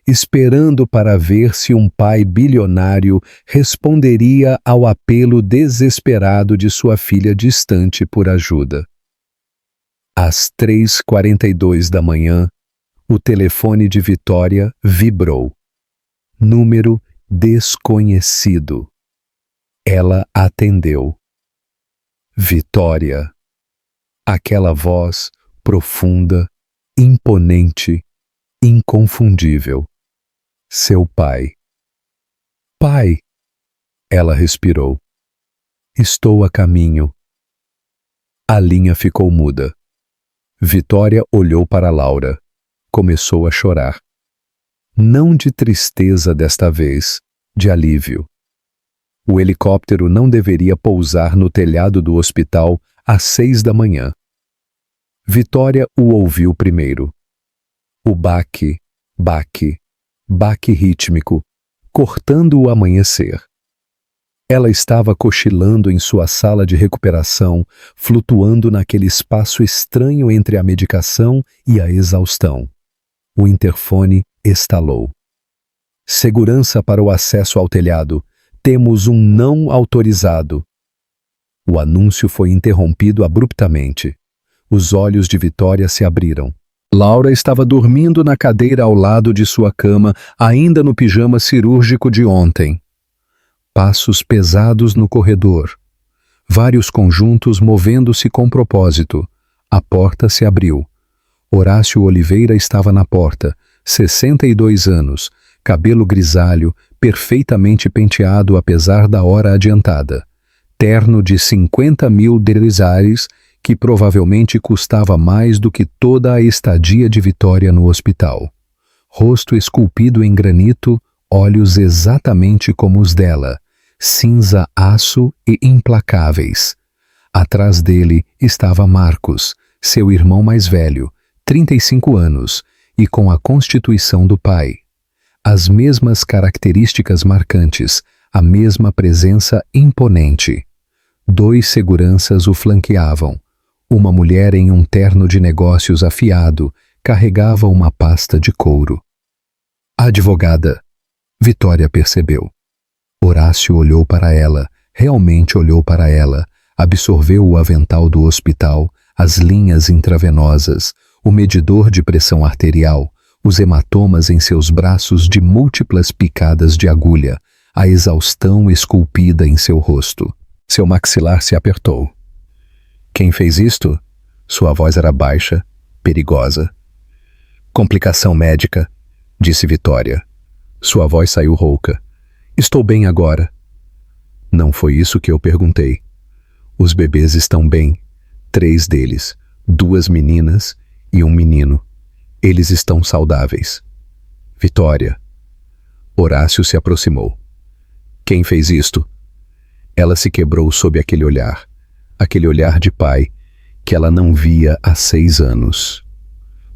esperando para ver se um pai bilionário responderia ao apelo desesperado de sua filha distante por ajuda. Às 3h42 da manhã, o telefone de Vitória vibrou. Número desconhecido. Ela atendeu. Vitória. Aquela voz profunda, imponente, inconfundível. Seu pai. Pai. Ela respirou. Estou a caminho. A linha ficou muda. Vitória olhou para Laura. Começou a chorar. Não de tristeza desta vez, de alívio. O helicóptero não deveria pousar no telhado do hospital às 6 da manhã. Vitória o ouviu primeiro. O baque, baque, baque rítmico, cortando o amanhecer. Ela estava cochilando em sua sala de recuperação, flutuando naquele espaço estranho entre a medicação e a exaustão. O interfone estalou. Segurança para o acesso ao telhado. Temos um não autorizado. O anúncio foi interrompido abruptamente. Os olhos de Vitória se abriram. Laura estava dormindo na cadeira ao lado de sua cama, ainda no pijama cirúrgico de ontem. Passos pesados no corredor. Vários conjuntos movendo-se com propósito. A porta se abriu. Horácio Oliveira estava na porta, 62 anos, cabelo grisalho, perfeitamente penteado apesar da hora adiantada. Terno de 50.000 drizares, que provavelmente custava mais do que toda a estadia de Vitória no hospital. Rosto esculpido em granito, olhos exatamente como os dela, cinza aço e implacáveis. Atrás dele estava Marcos, seu irmão mais velho, 35 anos, e com a constituição do pai. As mesmas características marcantes, a mesma presença imponente. 2 seguranças o flanqueavam. Uma mulher em um terno de negócios afiado carregava uma pasta de couro. A advogada. Vitória percebeu. Horácio olhou para ela, realmente olhou para ela, absorveu o avental do hospital, as linhas intravenosas, o medidor de pressão arterial, os hematomas em seus braços de múltiplas picadas de agulha, a exaustão esculpida em seu rosto. Seu maxilar se apertou. Quem fez isto? Sua voz era baixa, perigosa. Complicação médica, disse Vitória. Sua voz saiu rouca. Estou bem agora. Não foi isso que eu perguntei. Os bebês estão bem. 3 deles, 2 meninas e um menino. Eles estão saudáveis. Vitória. Horácio se aproximou. Quem fez isto? Ela se quebrou sob aquele olhar de pai, que ela não via há 6 anos.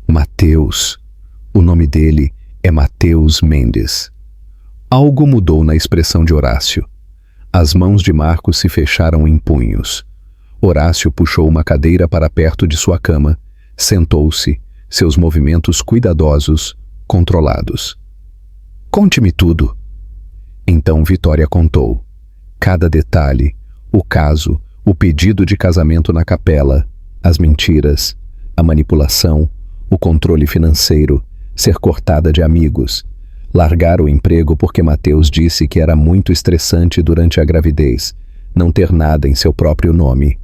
Mateus. O nome dele é Mateus Mendes. Algo mudou na expressão de Horácio. As mãos de Marcos se fecharam em punhos. Horácio puxou uma cadeira para perto de sua cama, sentou-se, seus movimentos cuidadosos, controlados. Conte-me tudo. Então Vitória contou. Cada detalhe, o caso, o pedido de casamento na capela, as mentiras, a manipulação, o controle financeiro, ser cortada de amigos, largar o emprego porque Mateus disse que era muito estressante durante a gravidez, não ter nada em seu próprio nome.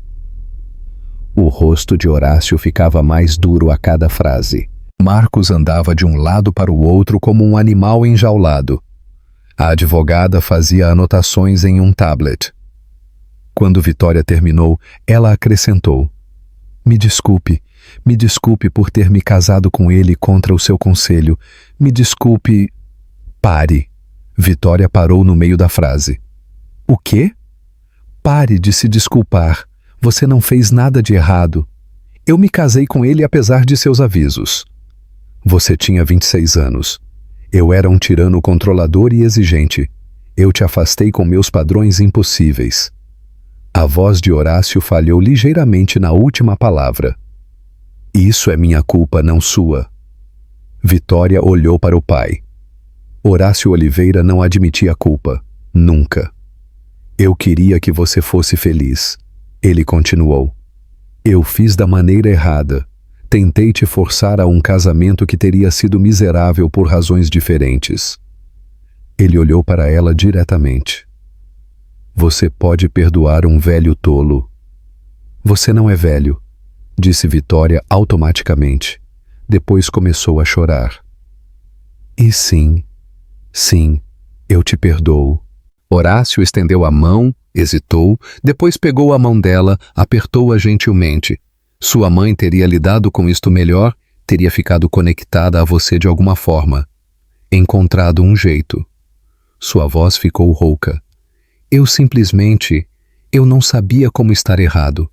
O rosto de Horácio ficava mais duro a cada frase. Marcos andava de um lado para o outro como um animal enjaulado. A advogada fazia anotações em um tablet. Quando Vitória terminou, ela acrescentou: me desculpe por ter me casado com ele contra o seu conselho. Me desculpe... Pare. Vitória parou no meio da frase. O quê? Pare de se desculpar. Você não fez nada de errado. Eu me casei com ele apesar de seus avisos. Você tinha 26 anos. Eu era um tirano controlador e exigente. Eu te afastei com meus padrões impossíveis. A voz de Horácio falhou ligeiramente na última palavra. Isso é minha culpa, não sua. Vitória olhou para o pai. Horácio Oliveira não admitia culpa. Nunca. Eu queria que você fosse feliz. Ele continuou. Eu fiz da maneira errada. Tentei te forçar a um casamento que teria sido miserável por razões diferentes. Ele olhou para ela diretamente. Você pode perdoar um velho tolo. Você não é velho, disse Vitória automaticamente. Depois começou a chorar. E sim, eu te perdoo. Horácio estendeu a mão, hesitou, depois pegou a mão dela, apertou-a gentilmente. Sua mãe teria lidado com isto melhor, teria ficado conectada a você de alguma forma. Encontrado um jeito. Sua voz ficou rouca. Eu não sabia como estar errado.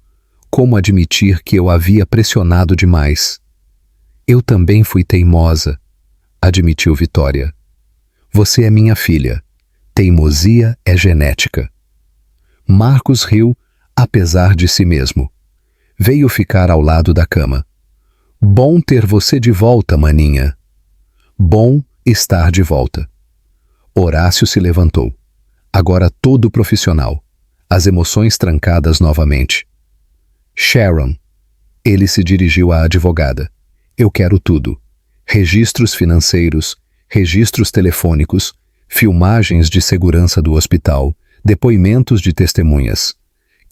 Como admitir que eu havia pressionado demais. Eu também fui teimosa, admitiu Vitória. Você é minha filha. Teimosia é genética. Marcos riu, apesar de si mesmo. Veio ficar ao lado da cama. Bom ter você de volta, maninha. Bom estar de volta. Horácio se levantou. Agora todo profissional. As emoções trancadas novamente. Sharon. Ele se dirigiu à advogada. Eu quero tudo. Registros financeiros, registros telefônicos, filmagens de segurança do hospital, depoimentos de testemunhas.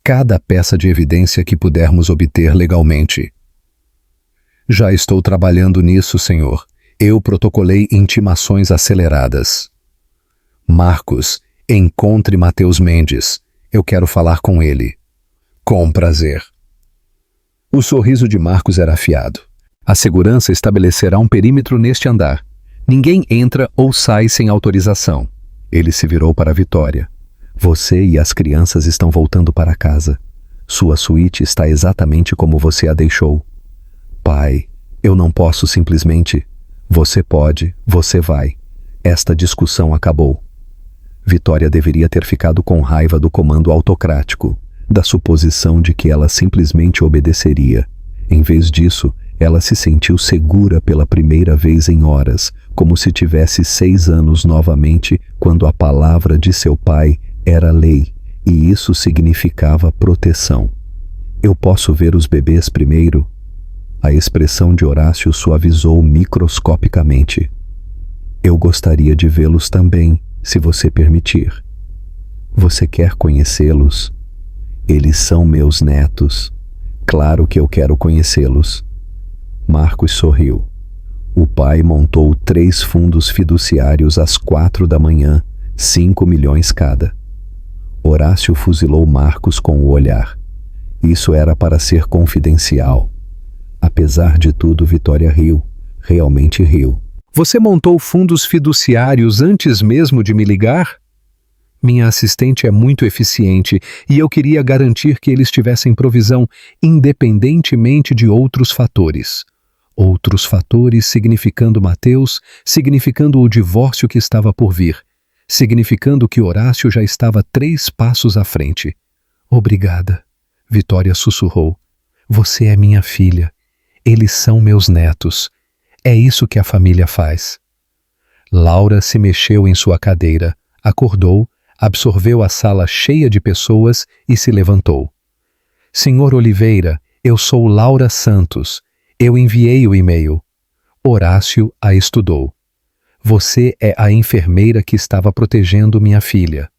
Cada peça de evidência que pudermos obter legalmente. Já estou trabalhando nisso, senhor. Eu protocolei intimações aceleradas. Marcos, encontre Mateus Mendes. Eu quero falar com ele. Com prazer. O sorriso de Marcos era afiado. A segurança estabelecerá um perímetro neste andar. Ninguém entra ou sai sem autorização. Ele se virou para Vitória. Você e as crianças estão voltando para casa. Sua suíte está exatamente como você a deixou. Pai, eu não posso simplesmente... Você pode, você vai. Esta discussão acabou. Vitória deveria ter ficado com raiva do comando autocrático, da suposição de que ela simplesmente obedeceria. Em vez disso, ela se sentiu segura pela primeira vez em horas, como se tivesse 6 anos novamente, quando a palavra de seu pai era lei, e isso significava proteção. Eu posso ver os bebês primeiro? A expressão de Horácio suavizou microscopicamente. Eu gostaria de vê-los também, se você permitir. Você quer conhecê-los? Eles são meus netos. Claro que eu quero conhecê-los. Marcos sorriu. O pai montou 3 fundos fiduciários às 4 da manhã, 5 milhões cada. Horácio fuzilou Marcos com o olhar. Isso era para ser confidencial. Apesar de tudo, Vitória riu. Realmente riu. Você montou fundos fiduciários antes mesmo de me ligar? Minha assistente é muito eficiente e eu queria garantir que eles tivessem provisão independentemente de outros fatores. Outros fatores significando Mateus, significando o divórcio que estava por vir, significando que Horácio já estava 3 passos à frente. Obrigada, Vitória sussurrou. Você é minha filha. Eles são meus netos. É isso que a família faz. Laura se mexeu em sua cadeira, acordou, absorveu a sala cheia de pessoas e se levantou. Senhor Oliveira, eu sou Laura Santos. Eu enviei o e-mail. Horácio a estudou. Você é a enfermeira que estava protegendo minha filha.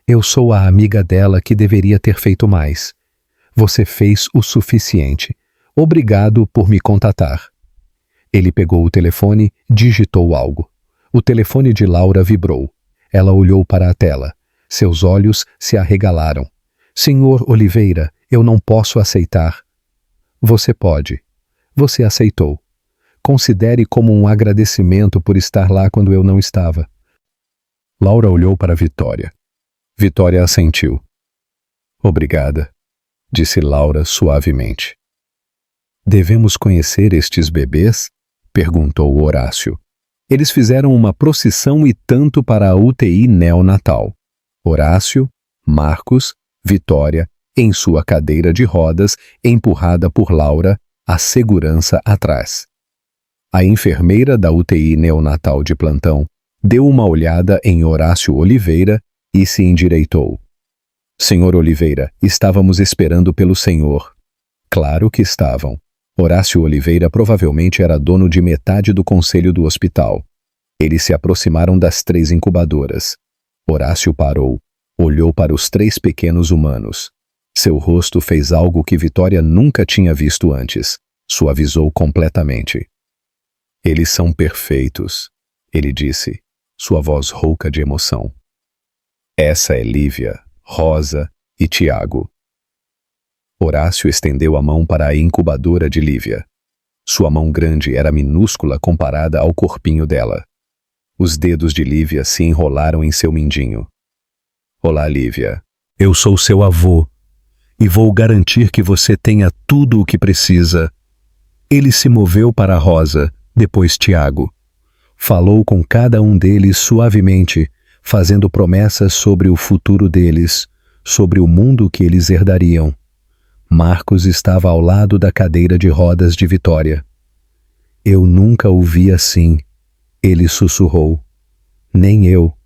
Eu sou a amiga dela que deveria ter feito mais. Você fez o suficiente. Obrigado por me contatar. Ele pegou o telefone, digitou algo. O telefone de Laura vibrou. Ela olhou para a tela. Seus olhos se arregalaram. Senhor Oliveira, eu não posso aceitar. Você pode. Você aceitou. Considere como um agradecimento por estar lá quando eu não estava. Laura olhou para Vitória. Vitória assentiu. Obrigada, disse Laura suavemente. Devemos conhecer estes bebês? Perguntou Horácio. Eles fizeram uma procissão e tanto para a UTI neonatal. Horácio, Marcos, Vitória, em sua cadeira de rodas, empurrada por Laura, a segurança atrás. A enfermeira da UTI neonatal de plantão deu uma olhada em Horácio Oliveira e se endireitou. Senhor Oliveira, estávamos esperando pelo senhor. Claro que estavam. Horácio Oliveira provavelmente era dono de metade do conselho do hospital. Eles se aproximaram das 3 incubadoras. Horácio parou, olhou para os 3 pequenos humanos. Seu rosto fez algo que Vitória nunca tinha visto antes. Suavizou completamente. Eles são perfeitos, ele disse, sua voz rouca de emoção. Essa é Lívia, Rosa e Tiago. Horácio estendeu a mão para a incubadora de Lívia. Sua mão grande era minúscula comparada ao corpinho dela. Os dedos de Lívia se enrolaram em seu mindinho. Olá, Lívia. Eu sou seu avô e vou garantir que você tenha tudo o que precisa. Ele se moveu para Rosa, depois Tiago. Falou com cada um deles suavemente, fazendo promessas sobre o futuro deles, sobre o mundo que eles herdariam. Marcos estava ao lado da cadeira de rodas de Vitória. Eu nunca o vi assim, ele sussurrou. Nem eu.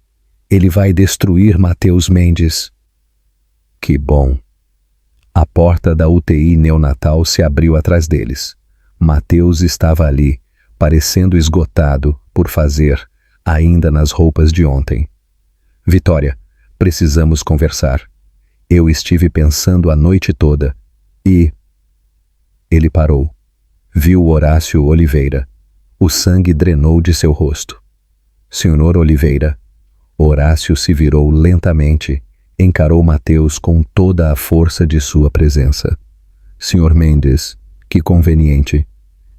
Ele vai destruir Mateus Mendes. Que bom. A porta da UTI neonatal se abriu atrás deles. Mateus estava ali, parecendo esgotado por fazer, ainda nas roupas de ontem. Vitória, precisamos conversar. Eu estive pensando a noite toda e... Ele parou. Viu Horácio Oliveira. O sangue drenou de seu rosto. Senhor Oliveira. Horácio se virou lentamente, encarou Mateus com toda a força de sua presença. Senhor Mendes, que conveniente.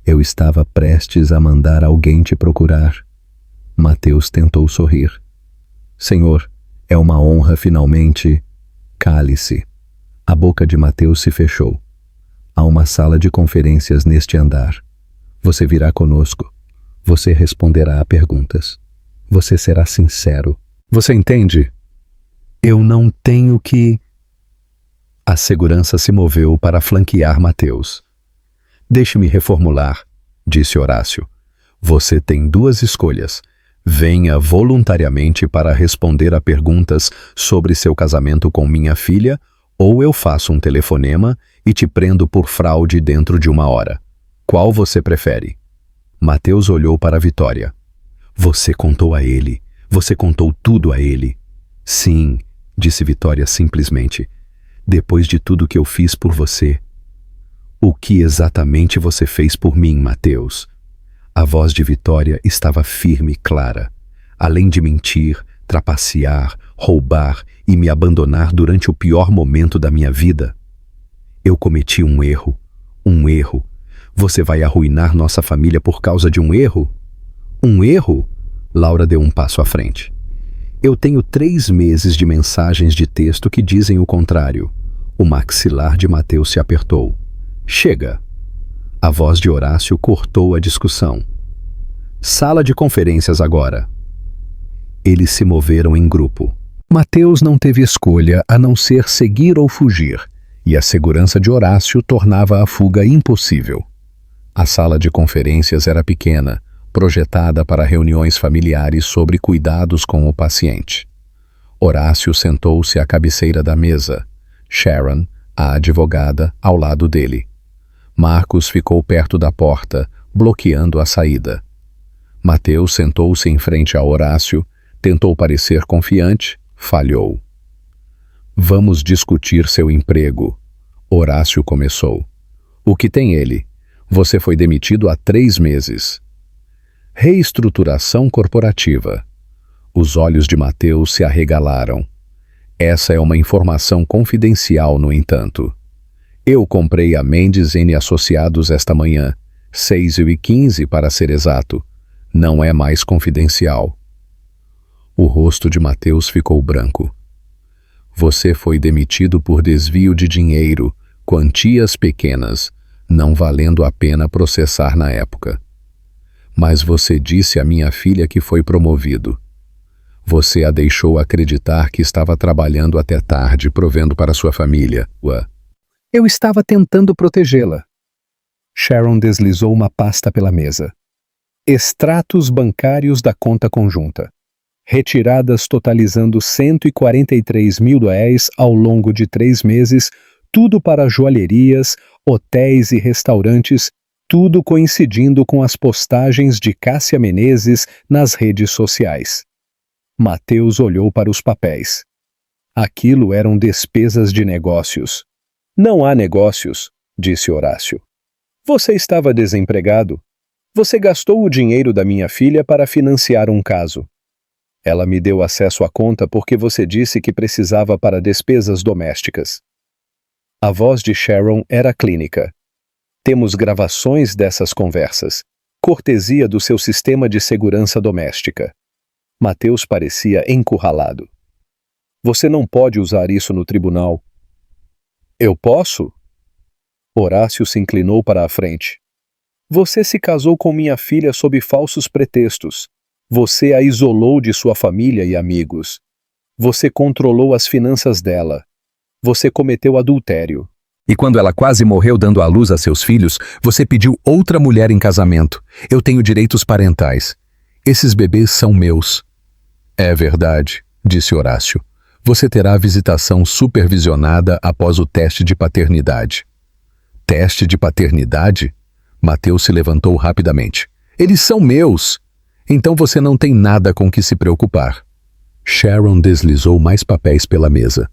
Eu estava prestes a mandar alguém te procurar. Mateus tentou sorrir. Senhor, é uma honra finalmente. Cale-se. A boca de Mateus se fechou. Há uma sala de conferências neste andar. Você virá conosco. Você responderá a perguntas. Você será sincero. Você entende? Eu não tenho que... A segurança se moveu para flanquear Mateus. Deixe-me reformular, disse Horácio. Você tem duas escolhas. Venha voluntariamente para responder a perguntas sobre seu casamento com minha filha, ou eu faço um telefonema e te prendo por fraude dentro de 1 hora. Qual você prefere? Mateus olhou para Vitória. Você contou a ele. Você contou tudo a ele. Sim, disse Vitória simplesmente. Depois de tudo que eu fiz por você. O que exatamente você fez por mim, Mateus? A voz de Vitória estava firme e clara. Além de mentir, trapacear, roubar e me abandonar durante o pior momento da minha vida, eu cometi um erro. Um erro. Você vai arruinar nossa família por causa de um erro? Um erro? Laura deu um passo à frente. Eu tenho 3 meses de mensagens de texto que dizem o contrário. O maxilar de Mateus se apertou. Chega! A voz de Horácio cortou a discussão. Sala de conferências agora. Eles se moveram em grupo. Mateus não teve escolha a não ser seguir ou fugir, e a segurança de Horácio tornava a fuga impossível. A sala de conferências era pequena, projetada para reuniões familiares sobre cuidados com o paciente. Horácio sentou-se à cabeceira da mesa. Sharon, a advogada, ao lado dele. Marcos ficou perto da porta, bloqueando a saída. Mateus sentou-se em frente a Horácio, tentou parecer confiante, falhou. Vamos discutir seu emprego. Horácio começou. O que tem ele? Você foi demitido há 3 meses. Reestruturação corporativa. Os olhos de Mateus se arregalaram. Essa é uma informação confidencial, no entanto. Eu comprei a Mendes N Associados esta manhã, 6h15 para ser exato. Não é mais confidencial. O rosto de Mateus ficou branco. Você foi demitido por desvio de dinheiro, quantias pequenas, não valendo a pena processar na época. Mas você disse à minha filha que foi promovido. Você a deixou acreditar que estava trabalhando até tarde, provendo para sua família. Eu estava tentando protegê-la. Sharon deslizou uma pasta pela mesa. Extratos bancários da conta conjunta. Retiradas totalizando R$143 mil ao longo de 3 meses, tudo para joalherias, hotéis e restaurantes, tudo coincidindo com as postagens de Cássia Menezes nas redes sociais. Mateus olhou para os papéis. Aquilo eram despesas de negócios. Não há negócios, disse Horácio. Você estava desempregado. Você gastou o dinheiro da minha filha para financiar um caso. Ela me deu acesso à conta porque você disse que precisava para despesas domésticas. A voz de Sharon era clínica. Temos gravações dessas conversas. Cortesia do seu sistema de segurança doméstica. Mateus parecia encurralado. Você não pode usar isso no tribunal. Eu posso? Horácio se inclinou para a frente. Você se casou com minha filha sob falsos pretextos. Você a isolou de sua família e amigos. Você controlou as finanças dela. Você cometeu adultério. E quando ela quase morreu dando à luz a seus filhos, você pediu outra mulher em casamento. Eu tenho direitos parentais. Esses bebês são meus. É verdade, disse Horácio. Você terá a visitação supervisionada após o teste de paternidade. Teste de paternidade? Mateus se levantou rapidamente. Eles são meus! Então você não tem nada com que se preocupar. Sharon deslizou mais papéis pela mesa.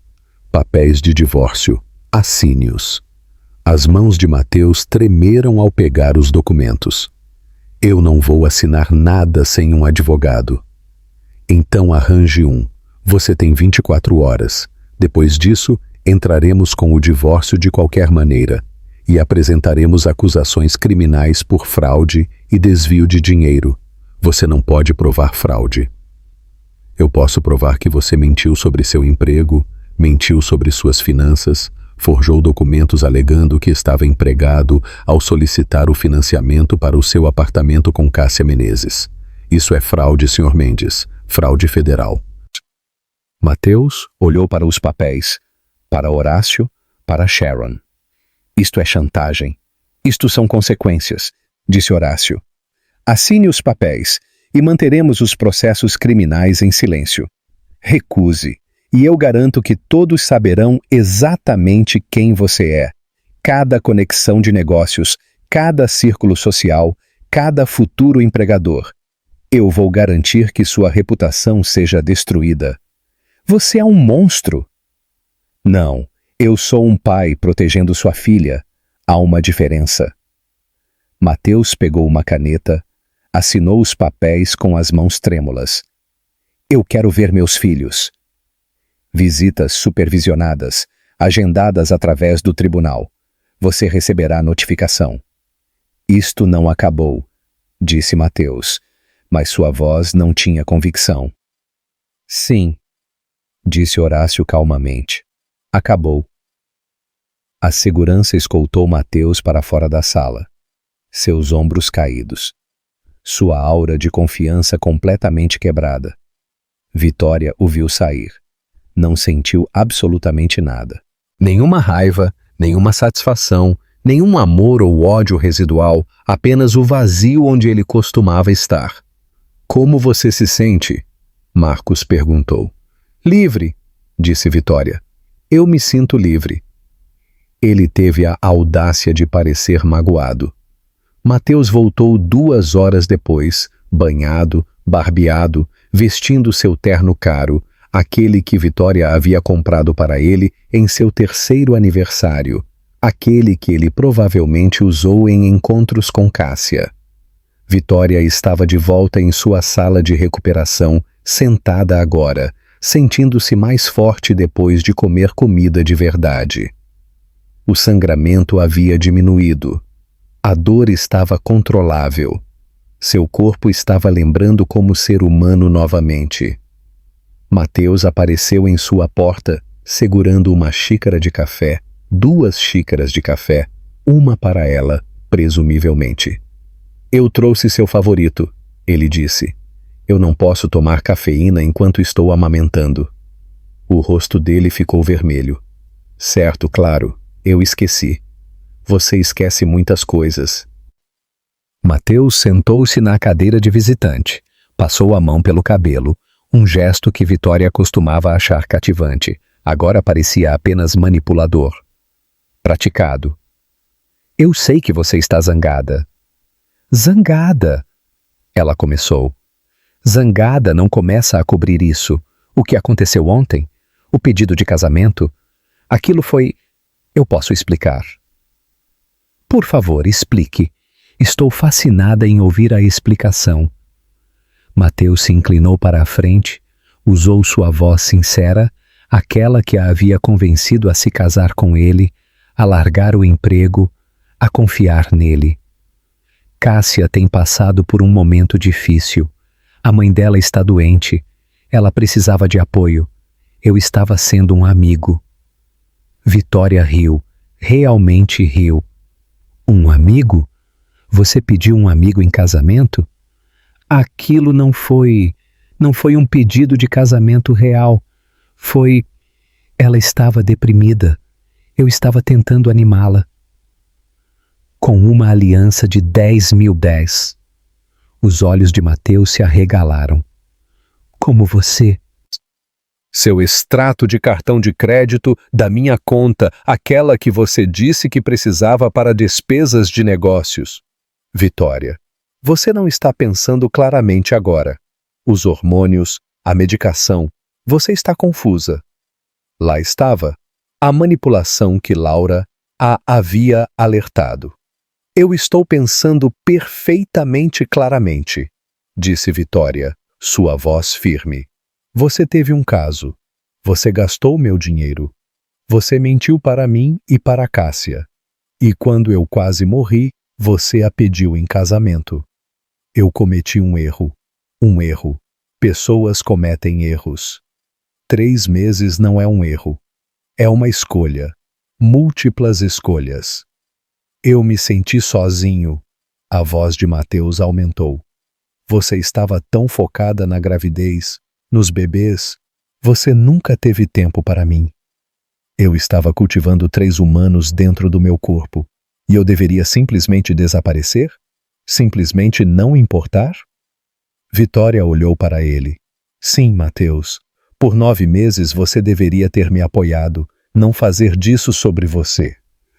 Papéis de divórcio. Assínios. As mãos de Mateus tremeram ao pegar os documentos. Eu não vou assinar nada sem um advogado. Então arranje um. Você tem 24 horas. Depois disso, entraremos com o divórcio de qualquer maneira e apresentaremos acusações criminais por fraude e desvio de dinheiro. Você não pode provar fraude. Eu posso provar que você mentiu sobre seu emprego, mentiu sobre suas finanças, forjou documentos alegando que estava empregado ao solicitar o financiamento para o seu apartamento com Cássia Menezes. Isso é fraude, Sr. Mendes. Fraude federal. Mateus olhou para os papéis, para Horácio, para Sharon. Isto é chantagem. Isto são consequências, disse Horácio. Assine os papéis e manteremos os processos criminais em silêncio. Recuse, e eu garanto que todos saberão exatamente quem você é. Cada conexão de negócios, cada círculo social, cada futuro empregador. Eu vou garantir que sua reputação seja destruída. Você é um monstro. Não, eu sou um pai protegendo sua filha. Há uma diferença. Mateus pegou uma caneta, assinou os papéis com as mãos trêmulas. Eu quero ver meus filhos. Visitas supervisionadas, agendadas através do tribunal. Você receberá notificação. Isto não acabou, disse Mateus, mas sua voz não tinha convicção. Sim, disse Horácio calmamente. Acabou. A segurança escoltou Mateus para fora da sala, seus ombros caídos, sua aura de confiança completamente quebrada. Vitória o viu sair. Não sentiu absolutamente nada. Nenhuma raiva, nenhuma satisfação, nenhum amor ou ódio residual, apenas o vazio onde ele costumava estar. Como você se sente? Marcos perguntou. Livre, disse Vitória. Eu me sinto livre. Ele teve a audácia de parecer magoado. Mateus voltou 2 horas depois, banhado, barbeado, vestindo seu terno caro, aquele que Vitória havia comprado para ele em seu 3º aniversário, aquele que ele provavelmente usou em encontros com Cássia. Vitória estava de volta em sua sala de recuperação, sentada agora, sentindo-se mais forte depois de comer comida de verdade. O sangramento havia diminuído. A dor estava controlável. Seu corpo estava lembrando como ser humano novamente. Mateus apareceu em sua porta, segurando uma xícara de café, 2 xícaras de café, uma para ela, presumivelmente. Eu trouxe seu favorito, ele disse. Eu não posso tomar cafeína enquanto estou amamentando. O rosto dele ficou vermelho. Certo, claro, eu esqueci. Você esquece muitas coisas. Mateus sentou-se na cadeira de visitante, passou a mão pelo cabelo, um gesto que Vitória costumava achar cativante, agora parecia apenas manipulador. Praticado. Eu sei que você está zangada. Zangada! Ela começou. Zangada não começa a cobrir isso. O que aconteceu ontem? O pedido de casamento? Aquilo foi... Eu posso explicar. Por favor, explique. Estou fascinada em ouvir a explicação. Mateus se inclinou para a frente, usou sua voz sincera, aquela que a havia convencido a se casar com ele, a largar o emprego, a confiar nele. Cássia tem passado por um momento difícil. A mãe dela está doente. Ela precisava de apoio. Eu estava sendo um amigo. Vitória riu. Realmente riu. Um amigo? Você pediu um amigo em casamento? Aquilo não foi um pedido de casamento real. Foi... Ela estava deprimida. Eu estava tentando animá-la. Com uma aliança de 10.010. Os olhos de Mateus se arregalaram. Como você? Seu extrato de cartão de crédito da minha conta, aquela que você disse que precisava para despesas de negócios. Vitória, você não está pensando claramente agora. Os hormônios, a medicação, você está confusa. Lá estava a manipulação que Laura a havia alertado. Eu estou pensando perfeitamente claramente, disse Vitória, sua voz firme. Você teve um caso. Você gastou meu dinheiro. Você mentiu para mim e para Cássia. E quando eu quase morri, você a pediu em casamento. Eu cometi um erro. Um erro. Pessoas cometem erros. 3 meses não é um erro. É uma escolha. Múltiplas escolhas. Eu me senti sozinho. A voz de Mateus aumentou. Você estava tão focada na gravidez, nos bebês. Você nunca teve tempo para mim. Eu estava cultivando 3 humanos dentro do meu corpo. E eu deveria simplesmente desaparecer? Simplesmente não importar? Vitória olhou para ele. Sim, Mateus. Por 9 meses você deveria ter me apoiado, não fazer disso sobre você.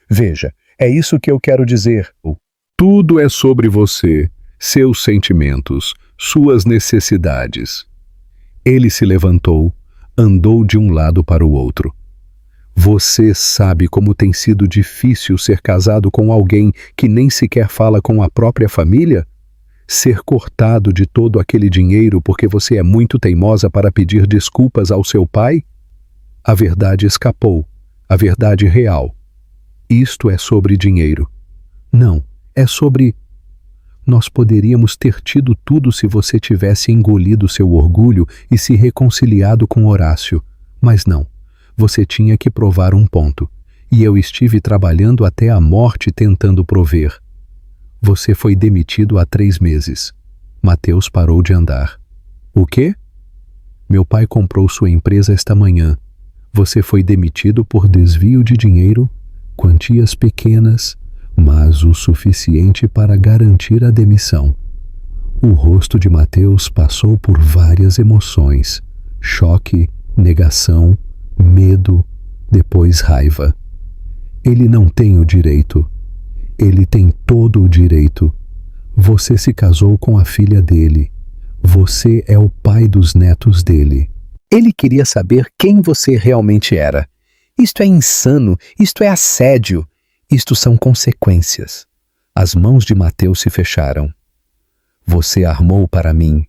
Veja, é isso que eu quero dizer. Tudo é sobre você, seus sentimentos, suas necessidades. Ele se levantou, andou de um lado para o outro. Você sabe como tem sido difícil ser casado com alguém que nem sequer fala com a própria família? Ser cortado de todo aquele dinheiro porque você é muito teimosa para pedir desculpas ao seu pai? A verdade escapou, a verdade real. Isto é sobre dinheiro. Não, é sobre... Nós poderíamos ter tido tudo se você tivesse engolido seu orgulho e se reconciliado com Horácio, mas não. Você tinha que provar um ponto, e eu estive trabalhando até a morte tentando prover. Você foi demitido há 3 meses. Mateus parou de andar. O quê? Meu pai comprou sua empresa esta manhã. Você foi demitido por desvio de dinheiro, quantias pequenas, mas o suficiente para garantir a demissão. O rosto de Mateus passou por várias emoções: choque, negação, medo, depois raiva. Ele não tem o direito. Ele tem todo o direito. Você se casou com a filha dele. Você é o pai dos netos dele. Ele queria saber quem você realmente era. Isto é insano, isto é assédio, isto são consequências. As mãos de Mateus se fecharam. Você armou para mim.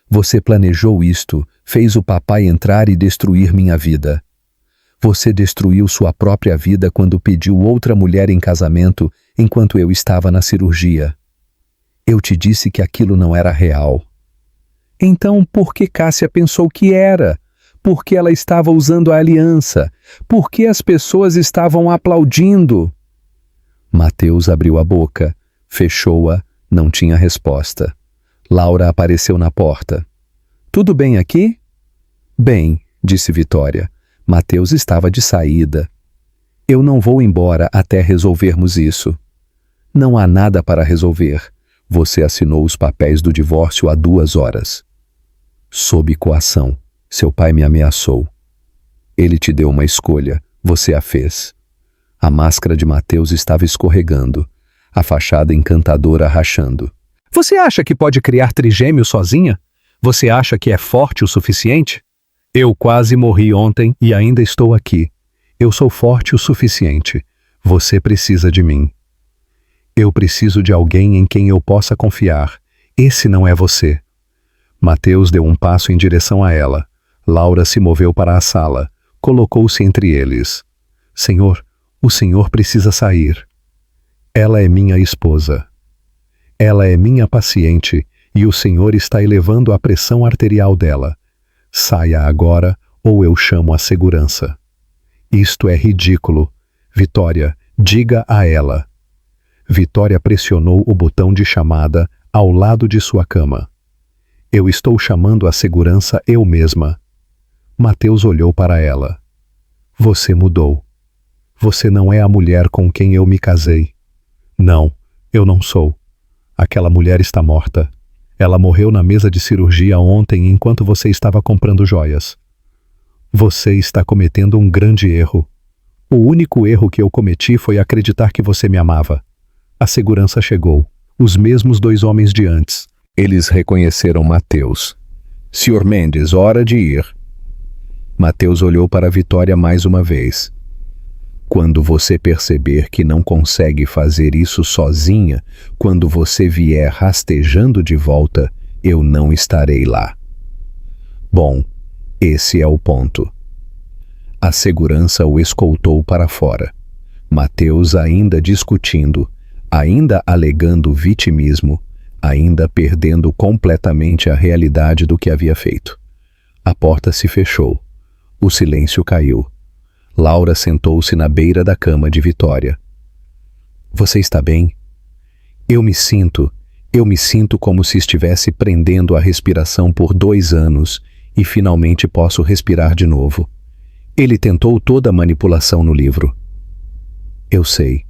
Você planejou isto, fez o papai entrar e destruir minha vida. Você destruiu sua própria vida quando pediu outra mulher em casamento enquanto eu estava na cirurgia. Eu te disse que aquilo não era real. Então, por que Cássia pensou que era? Por que ela estava usando a aliança? Por que as pessoas estavam aplaudindo? Mateus abriu a boca, fechou-a, não tinha resposta. Laura apareceu na porta. Tudo bem aqui? Bem, disse Vitória. Mateus estava de saída. Eu não vou embora até resolvermos isso. Não há nada para resolver. Você assinou os papéis do divórcio há 2 horas. Sob coação. Seu pai me ameaçou. Ele te deu uma escolha. Você a fez. A máscara de Mateus estava escorregando. A fachada encantadora rachando. Você acha que pode criar trigêmeos sozinha? Você acha que é forte o suficiente? Eu quase morri ontem e ainda estou aqui. Eu sou forte o suficiente. Você precisa de mim. Eu preciso de alguém em quem eu possa confiar. Esse não é você. Mateus deu um passo em direção a ela. Laura se moveu para a sala. Colocou-se entre eles. Senhor, o senhor precisa sair. Ela é minha esposa. Ela é minha paciente e o senhor está elevando a pressão arterial dela. Saia agora ou eu chamo a segurança. Isto é ridículo. Vitória, diga a ela. Vitória pressionou o botão de chamada ao lado de sua cama. Eu estou chamando a segurança eu mesma. Mateus olhou para ela. Você mudou. Você não é a mulher com quem eu me casei. Não, eu não sou. Aquela mulher está morta. Ela morreu na mesa de cirurgia ontem enquanto você estava comprando joias. Você está cometendo um grande erro. O único erro que eu cometi foi acreditar que você me amava. A segurança chegou. Os mesmos 2 homens de antes. Eles reconheceram Mateus. Sr. Mendes, hora de ir. Mateus olhou para Vitória mais uma vez. Quando você perceber que não consegue fazer isso sozinha, quando você vier rastejando de volta, eu não estarei lá. Bom, esse é o ponto. A segurança o escoltou para fora. Mateus ainda discutindo, ainda alegando vitimismo, ainda perdendo completamente a realidade do que havia feito. A porta se fechou. O silêncio caiu. Laura sentou-se na beira da cama de Vitória. Você está bem? Eu Eu me sinto como se estivesse prendendo a respiração por 2 anos e finalmente posso respirar de novo. Ele tentou toda a manipulação no livro. Eu sei.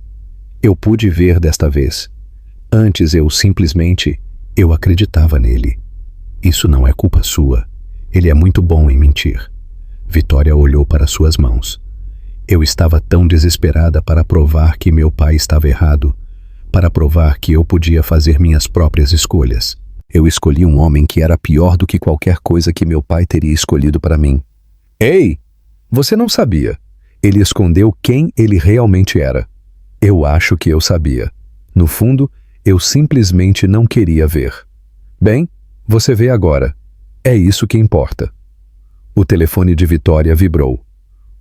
Eu pude ver desta vez. Antes eu acreditava nele. Isso não é culpa sua. Ele é muito bom em mentir. Vitória olhou para suas mãos. Eu estava tão desesperada para provar que meu pai estava errado, para provar que eu podia fazer minhas próprias escolhas. Eu escolhi um homem que era pior do que qualquer coisa que meu pai teria escolhido para mim. Ei! Você não sabia. Ele escondeu quem ele realmente era. Eu acho que eu sabia. No fundo, eu simplesmente não queria ver. Bem, você vê agora. É isso que importa. O telefone de Vitória vibrou.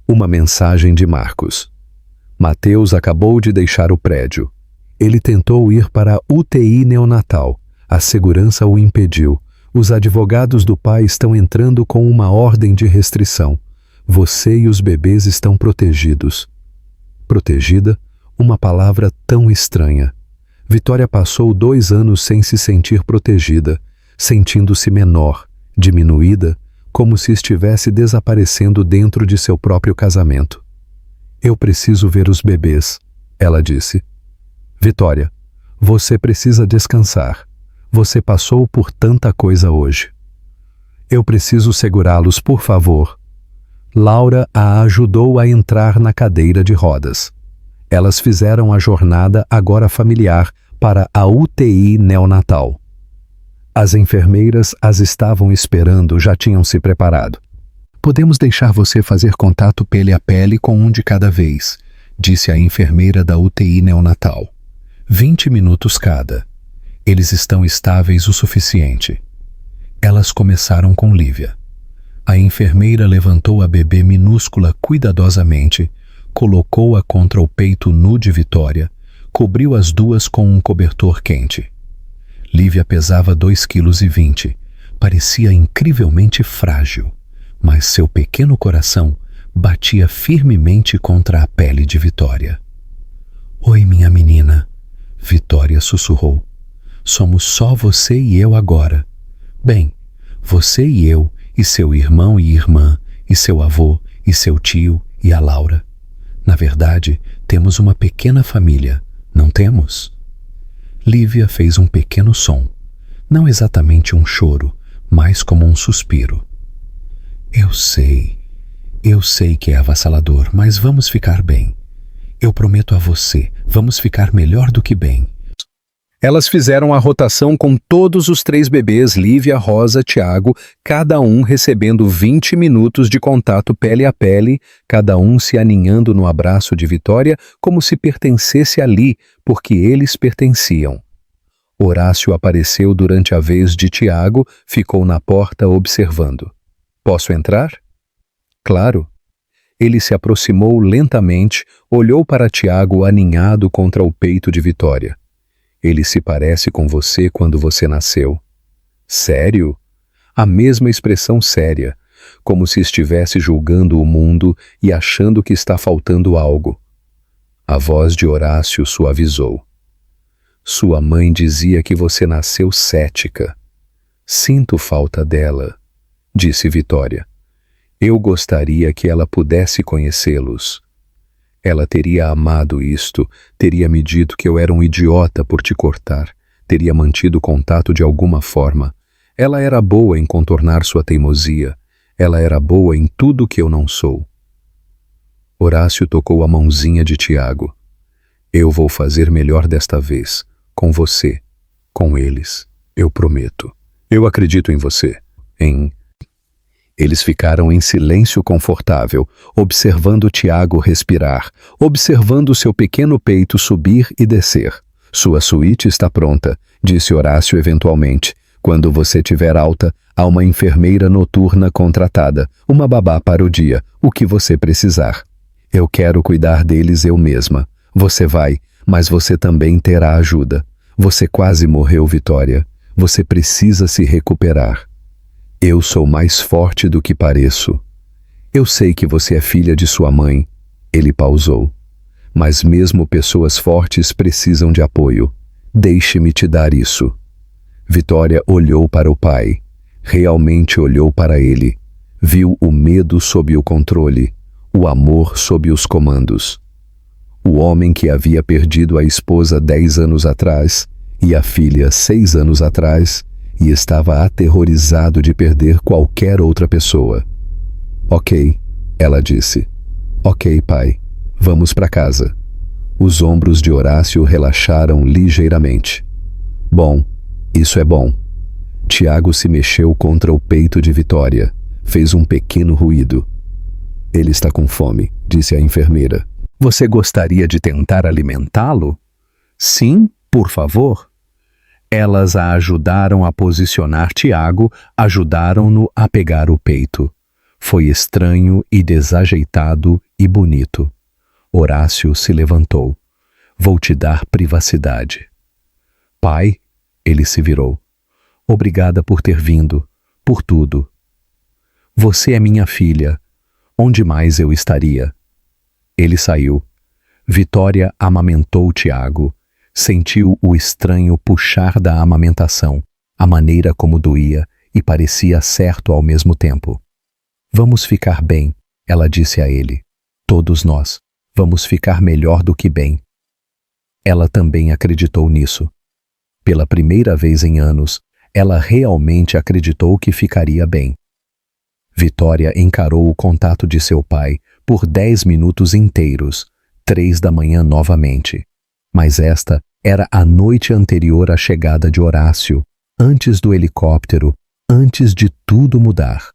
Uma mensagem de Marcos. Mateus acabou de deixar o prédio. Ele tentou ir para a UTI neonatal. A segurança o impediu. Os advogados do pai estão entrando com uma ordem de restrição. Você e os bebês estão protegidos. Protegida? Uma palavra tão estranha. Vitória passou 2 anos sem se sentir protegida, sentindo-se menor, diminuída, como se estivesse desaparecendo dentro de seu próprio casamento. Eu preciso ver os bebês, ela disse. Vitória, você precisa descansar. Você passou por tanta coisa hoje. Eu preciso segurá-los, por favor. Laura a ajudou a entrar na cadeira de rodas. Elas fizeram a jornada agora familiar para a UTI neonatal. As enfermeiras as estavam esperando, já tinham se preparado. Podemos deixar você fazer contato pele a pele com um de cada vez, disse a enfermeira da UTI neonatal. 20 minutos cada. Eles estão estáveis o suficiente. Elas começaram com Lívia. A enfermeira levantou a bebê minúscula cuidadosamente, colocou-a contra o peito nu de Vitória, cobriu as duas com um cobertor quente. Lívia pesava 2,20 kg. Parecia incrivelmente frágil, mas seu pequeno coração batia firmemente contra a pele de Vitória. Oi, minha menina, Vitória sussurrou. Somos só você e eu agora. Bem, você e eu, e seu irmão e irmã, e seu avô, e seu tio, e a Laura. Na verdade, temos uma pequena família, não temos? Lívia fez um pequeno som, não exatamente um choro, mas como um suspiro. Eu sei que é avassalador, mas vamos ficar bem. Eu prometo a você, vamos ficar melhor do que bem. Elas fizeram a rotação com todos os 3 bebês, Lívia, Rosa, Tiago, cada um recebendo 20 minutos de contato pele a pele, cada um se aninhando no abraço de Vitória como se pertencesse ali, porque eles pertenciam. Horácio apareceu durante a vez de Tiago, ficou na porta observando. Posso entrar? Claro. Ele se aproximou lentamente, olhou para Tiago aninhado contra o peito de Vitória. Ele se parece com você quando você nasceu. Sério? A mesma expressão séria, como se estivesse julgando o mundo e achando que está faltando algo. A voz de Horácio suavizou. Sua mãe dizia que você nasceu cética. Sinto falta dela, disse Vitória. Eu gostaria que ela pudesse conhecê-los. Ela teria amado isto, teria me dito que eu era um idiota por te cortar, teria mantido contato de alguma forma. Ela era boa em contornar sua teimosia, ela era boa em tudo que eu não sou. Horácio tocou a mãozinha de Tiago. Eu vou fazer melhor desta vez, com você, com eles, eu prometo. Eu acredito em você, Eles ficaram em silêncio confortável, observando Tiago respirar, observando seu pequeno peito subir e descer. Sua suíte está pronta, disse Horácio eventualmente. Quando você tiver alta, há uma enfermeira noturna contratada, uma babá para o dia, o que você precisar. Eu quero cuidar deles eu mesma. Você vai, mas você também terá ajuda. Você quase morreu, Vitória. Você precisa se recuperar. Eu sou mais forte do que pareço. Eu sei que você é filha de sua mãe. Ele pausou. Mas mesmo pessoas fortes precisam de apoio. Deixe-me te dar isso. Vitória olhou para o pai. Realmente olhou para ele. Viu o medo sob o controle, o amor sob os comandos. O homem que havia perdido a esposa 10 anos atrás e a filha 6 anos atrás e estava aterrorizado de perder qualquer outra pessoa. Ok, ela disse. Ok, pai, vamos para casa. Os ombros de Horácio relaxaram ligeiramente. Bom, isso é bom. Tiago se mexeu contra o peito de Vitória. Fez um pequeno ruído. Ele está com fome, disse a enfermeira. Você gostaria de tentar alimentá-lo? Sim, por favor. Elas a ajudaram a posicionar Tiago, ajudaram-no a pegar o peito. Foi estranho e desajeitado e bonito. Horácio se levantou. Vou te dar privacidade. Pai, ele se virou. Obrigada por ter vindo, por tudo. Você é minha filha. Onde mais eu estaria? Ele saiu. Vitória amamentou Tiago. Sentiu o estranho puxar da amamentação, a maneira como doía e parecia certo ao mesmo tempo. Vamos ficar bem, ela disse a ele. Todos nós, vamos ficar melhor do que bem. Ela também acreditou nisso. Pela primeira vez em anos, ela realmente acreditou que ficaria bem. Vitória encarou o contato de seu pai por 10 minutos inteiros, 3 da manhã novamente. Mas esta era a noite anterior à chegada de Horácio, antes do helicóptero, antes de tudo mudar.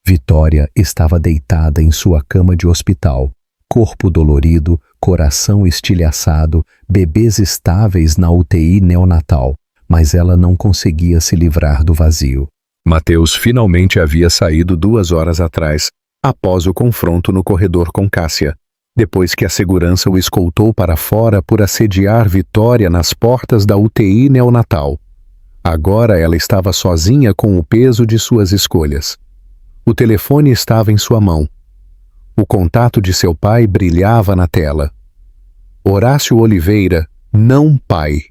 Vitória estava deitada em sua cama de hospital, corpo dolorido, coração estilhaçado, bebês estáveis na UTI neonatal, mas ela não conseguia se livrar do vazio. Mateus finalmente havia saído 2 horas atrás, após o confronto no corredor com Cássia, depois que a segurança o escoltou para fora por assediar Vitória nas portas da UTI neonatal. Agora ela estava sozinha com o peso de suas escolhas. O telefone estava em sua mão. O contato de seu pai brilhava na tela. Horácio Oliveira, não pai.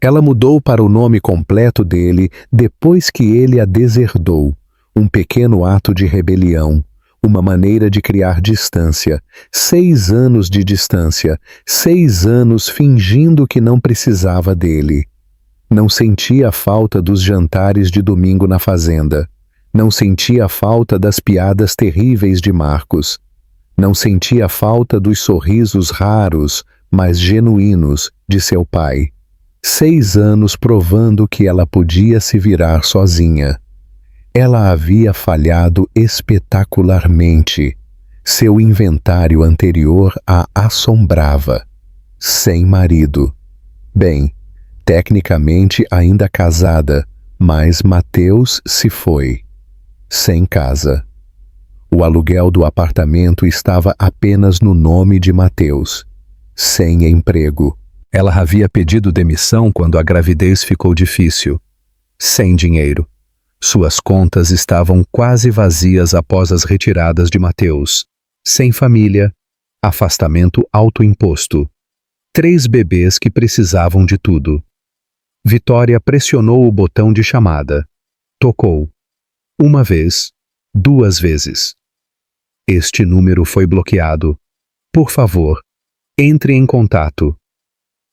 Ela mudou para o nome completo dele depois que ele a deserdou. Um pequeno ato de rebelião, uma maneira de criar distância. 6 anos de distância, 6 anos fingindo que não precisava dele. Não sentia a falta dos jantares de domingo na fazenda. Não sentia a falta das piadas terríveis de Marcos. Não sentia a falta dos sorrisos raros, mas genuínos, de seu pai. 6 anos provando que ela podia se virar sozinha. Ela havia falhado espetacularmente. Seu inventário anterior a assombrava. Sem marido. Bem, tecnicamente ainda casada, mas Mateus se foi. Sem casa. O aluguel do apartamento estava apenas no nome de Mateus. Sem emprego. Ela havia pedido demissão quando a gravidez ficou difícil. Sem dinheiro. Suas contas estavam quase vazias após as retiradas de Mateus. Sem família. Afastamento autoimposto. 3 bebês que precisavam de tudo. Vitória pressionou o botão de chamada. Tocou. 1 vez. 2 vezes. Este número foi bloqueado. Por favor, entre em contato.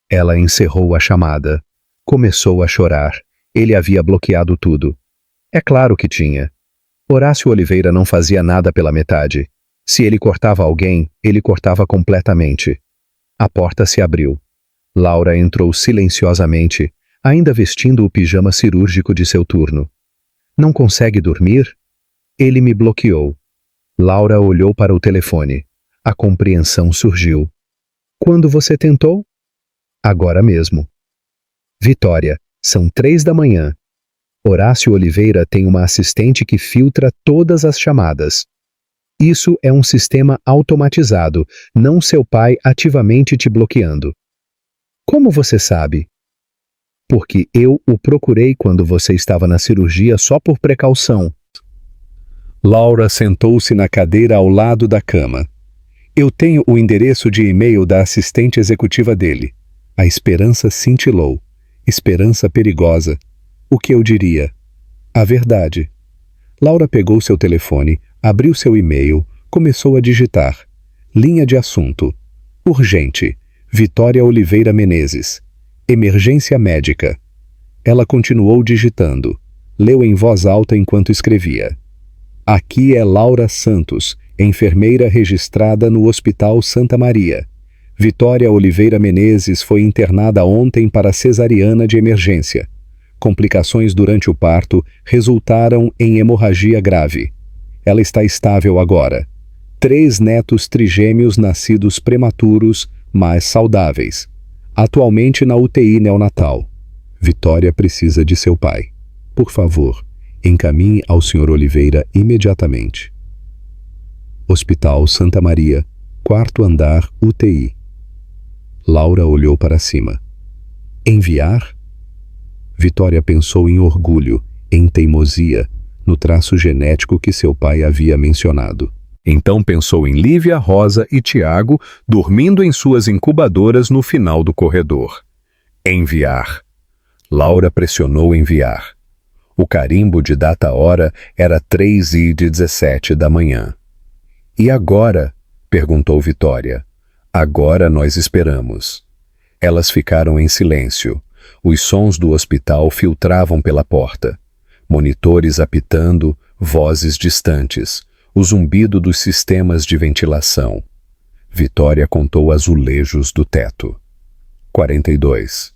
Ela encerrou a chamada. Começou a chorar. Ele havia bloqueado tudo. É claro que tinha. Horácio Oliveira não fazia nada pela metade. Se ele cortava alguém, ele cortava completamente. A porta se abriu. Laura entrou silenciosamente, ainda vestindo o pijama cirúrgico de seu turno. Não consegue dormir? Ele me bloqueou. Laura olhou para o telefone. A compreensão surgiu. Quando você tentou? Agora mesmo. Vitória, são 3 da manhã. Horácio Oliveira tem uma assistente que filtra todas as chamadas. Isso é um sistema automatizado, não seu pai ativamente te bloqueando. Como você sabe? Porque eu o procurei quando você estava na cirurgia só por precaução. Laura sentou-se na cadeira ao lado da cama. Eu tenho o endereço de e-mail da assistente executiva dele. A esperança cintilou. Esperança perigosa. O que eu diria? A verdade. Laura pegou seu telefone, abriu seu e-mail, começou a digitar. Linha de assunto. Urgente. Vitória Oliveira Menezes. Emergência médica. Ela continuou digitando. Leu em voz alta enquanto escrevia. Aqui é Laura Santos, enfermeira registrada no Hospital Santa Maria. Vitória Oliveira Menezes foi internada ontem para cesariana de emergência. Complicações durante o parto resultaram em hemorragia grave. Ela está estável agora. 3 netos trigêmeos nascidos prematuros, mas saudáveis. Atualmente na UTI neonatal. Vitória precisa de seu pai. Por favor, encaminhe ao Sr. Oliveira imediatamente. Hospital Santa Maria, 4º andar, UTI. Laura olhou para cima. Enviar? Vitória pensou em orgulho, em teimosia, no traço genético que seu pai havia mencionado. Então pensou em Lívia, Rosa e Tiago dormindo em suas incubadoras no final do corredor. Enviar. Laura pressionou enviar. O carimbo de data-hora era 3h17 da manhã. E agora? Perguntou Vitória. Agora nós esperamos. Elas ficaram em silêncio. Os sons do hospital filtravam pela porta. Monitores apitando, vozes distantes, o zumbido dos sistemas de ventilação. Vitória contou azulejos do teto. 42.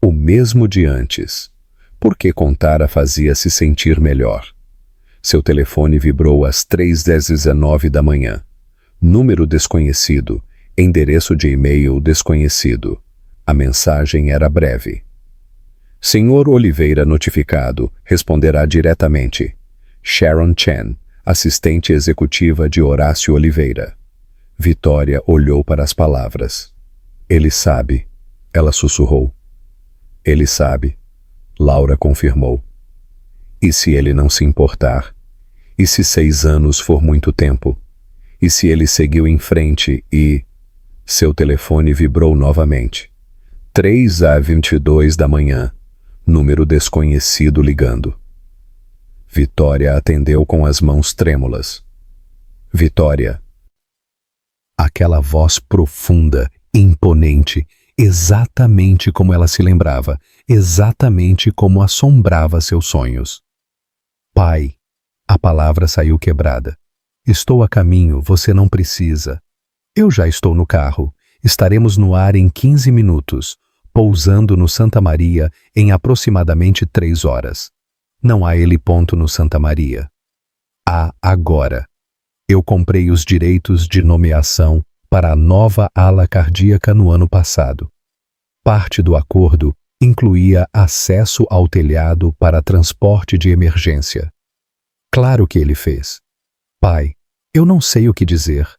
O mesmo de antes. Por que contar a fazia-se sentir melhor? Seu telefone vibrou às 3h19 da manhã. Número desconhecido, endereço de e-mail desconhecido. A mensagem era breve. Senhor Oliveira notificado, responderá diretamente. Sharon Chen, assistente executiva de Horácio Oliveira. Vitória olhou para as palavras. Ele sabe, ela sussurrou. Ele sabe, Laura confirmou. E se ele não se importar? E se 6 anos for muito tempo? E se ele seguiu em frente e... Seu telefone vibrou novamente. 3h22 da manhã. Número desconhecido ligando. Vitória atendeu com as mãos trêmulas. Vitória. Aquela voz profunda, imponente, exatamente como ela se lembrava, exatamente como assombrava seus sonhos. Pai. A palavra saiu quebrada. Estou a caminho, você não precisa. Eu já estou no carro. Estaremos no ar em 15 minutos, pousando no Santa Maria em aproximadamente 3 horas. Não há heliponto no Santa Maria. Há agora. Eu comprei os direitos de nomeação para a nova ala cardíaca no ano passado. Parte do acordo incluía acesso ao telhado para transporte de emergência. Claro que ele fez. Pai, eu não sei o que dizer.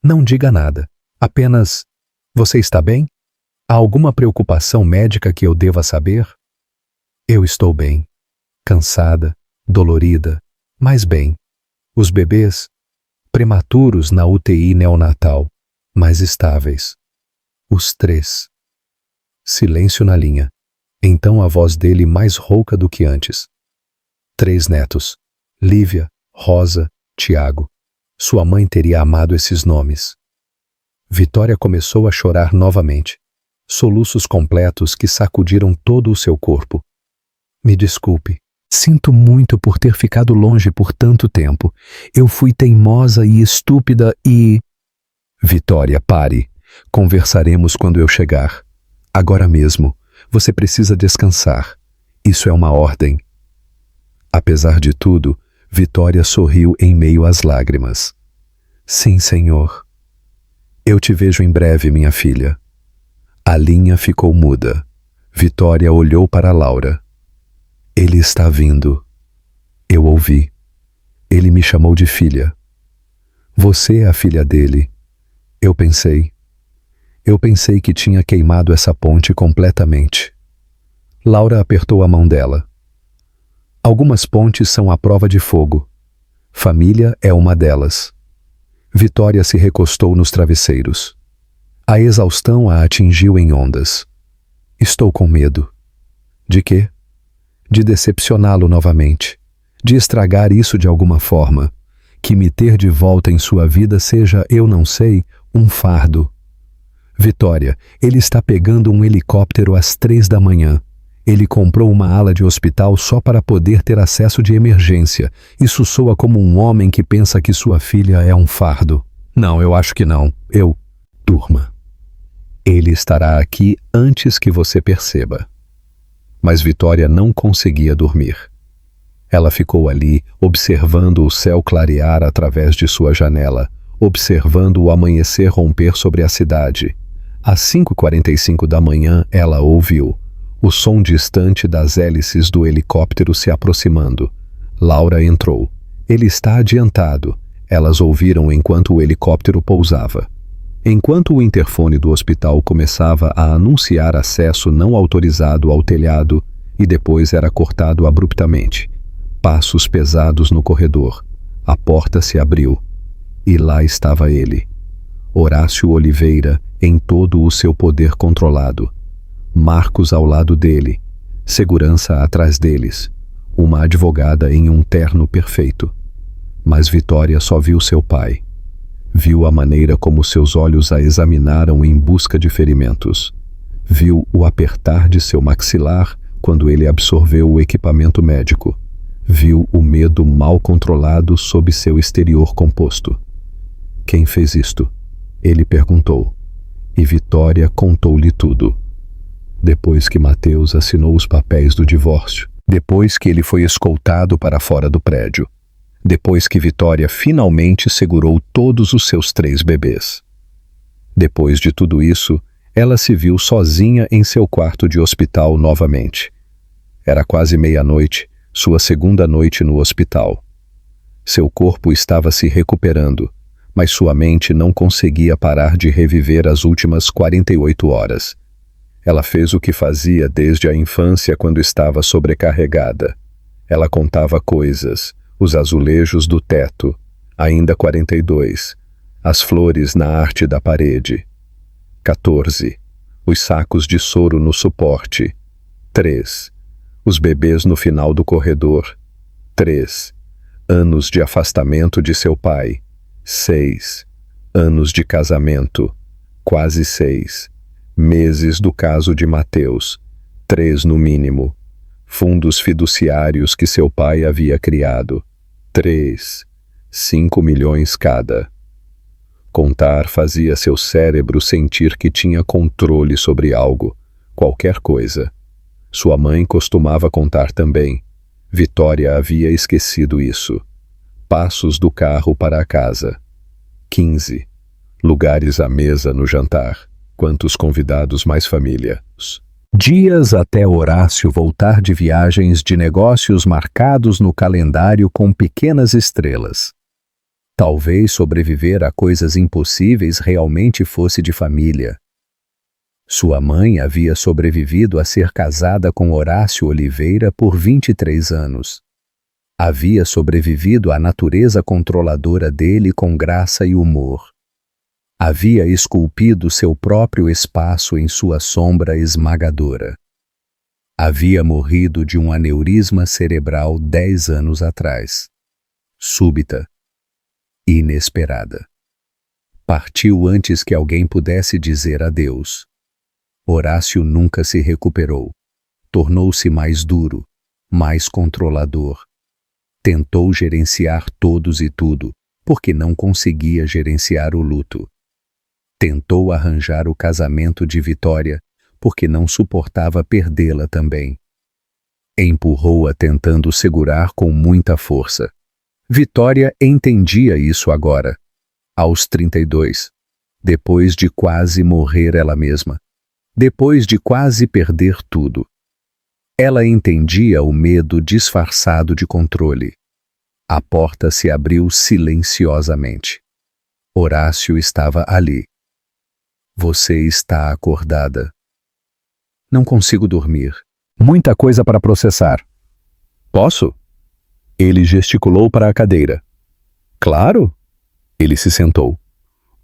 Não diga nada. Apenas, você está bem? Há alguma preocupação médica que eu deva saber? Eu estou bem. Cansada, dolorida, mas bem. Os bebês, prematuros na UTI neonatal, mas estáveis. Os 3. Silêncio na linha. Então a voz dele mais rouca do que antes. 3 netos. Lívia, Rosa, Tiago. Sua mãe teria amado esses nomes. Vitória começou a chorar novamente. Soluços completos que sacudiram todo o seu corpo. Me desculpe. Sinto muito por ter ficado longe por tanto tempo. Eu fui teimosa e estúpida e... Vitória, pare. Conversaremos quando eu chegar. Agora mesmo. Você precisa descansar. Isso é uma ordem. Apesar de tudo, Vitória sorriu em meio às lágrimas. Sim, senhor. Eu te vejo em breve, minha filha. A linha ficou muda. Vitória olhou para Laura. Ele está vindo. Eu ouvi. Ele me chamou de filha. Você é a filha dele. Eu pensei. Eu pensei que tinha queimado essa ponte completamente. Laura apertou a mão dela. Algumas pontes são à prova de fogo. Família é uma delas. Vitória se recostou nos travesseiros. A exaustão a atingiu em ondas. Estou com medo. De quê? de decepcioná-lo novamente, de estragar isso de alguma forma, que me ter de volta em sua vida seja, eu não sei, um fardo. Vitória, ele está pegando um helicóptero às 3 da manhã. Ele comprou uma ala de hospital só para poder ter acesso de emergência. Isso soa como um homem que pensa que sua filha é um fardo. Não, eu acho que não. Durma. Ele estará aqui antes que você perceba. Mas Vitória não conseguia dormir. Ela ficou ali, observando o céu clarear através de sua janela, observando o amanhecer romper sobre a cidade. Às 5h45 da manhã, ela ouviu o som distante das hélices do helicóptero se aproximando. Laura entrou. Ele está adiantado. Elas ouviram enquanto o helicóptero pousava. Enquanto o interfone do hospital começava a anunciar acesso não autorizado ao telhado e depois era cortado abruptamente. Passos pesados no corredor. A porta se abriu. E lá estava ele. Horácio Oliveira, em todo o seu poder controlado. Marcos ao lado dele. Segurança atrás deles. Uma advogada em um terno perfeito. Mas Vitória só viu seu pai. Viu a maneira como seus olhos a examinaram em busca de ferimentos. Viu o apertar de seu maxilar quando ele absorveu o equipamento médico. Viu o medo mal controlado sob seu exterior composto. Quem fez isto? Ele perguntou. E Vitória contou-lhe tudo. Depois que Mateus assinou os papéis do divórcio, depois que ele foi escoltado para fora do prédio, depois que Vitória finalmente segurou todos os seus 3 bebês. Depois de tudo isso, ela se viu sozinha em seu quarto de hospital novamente. Era quase meia-noite, sua segunda noite no hospital. Seu corpo estava se recuperando, mas sua mente não conseguia parar de reviver as últimas 48 horas. Ela fez o que fazia desde a infância quando estava sobrecarregada. Ela contava coisas, os azulejos do teto, ainda 42, as flores na arte da parede. 14, os sacos de soro no suporte. 3, os bebês no final do corredor. 3, anos de afastamento de seu pai. 6, anos de casamento. Quase 6. Meses do caso de Mateus, 3 no mínimo. Fundos fiduciários que seu pai havia criado, 3, 5 milhões cada. Contar fazia seu cérebro sentir que tinha controle sobre algo, qualquer coisa. Sua mãe costumava contar também. Vitória havia esquecido isso. Passos do carro para a casa. 15. Lugares à mesa no jantar. Quantos convidados mais família? Dias até Horácio voltar de viagens de negócios marcados no calendário com pequenas estrelas. Talvez sobreviver a coisas impossíveis realmente fosse de família. Sua mãe havia sobrevivido a ser casada com Horácio Oliveira por 23 anos. Havia sobrevivido à natureza controladora dele com graça e humor. Havia esculpido seu próprio espaço em sua sombra esmagadora. Havia morrido de um aneurisma cerebral 10 anos atrás. Súbita. Inesperada. Partiu antes que alguém pudesse dizer adeus. Horácio nunca se recuperou. Tornou-se mais duro, mais controlador. Tentou gerenciar todos e tudo, porque não conseguia gerenciar o luto. Tentou arranjar o casamento de Vitória, porque não suportava perdê-la também. Empurrou-a tentando segurar com muita força. Vitória entendia isso agora, aos 32, depois de quase morrer ela mesma, depois de quase perder tudo. Ela entendia o medo disfarçado de controle. A porta se abriu silenciosamente. Horácio estava ali. Você está acordada. Não consigo dormir. Muita coisa para processar. Posso? Ele gesticulou para a cadeira. Claro. Ele se sentou.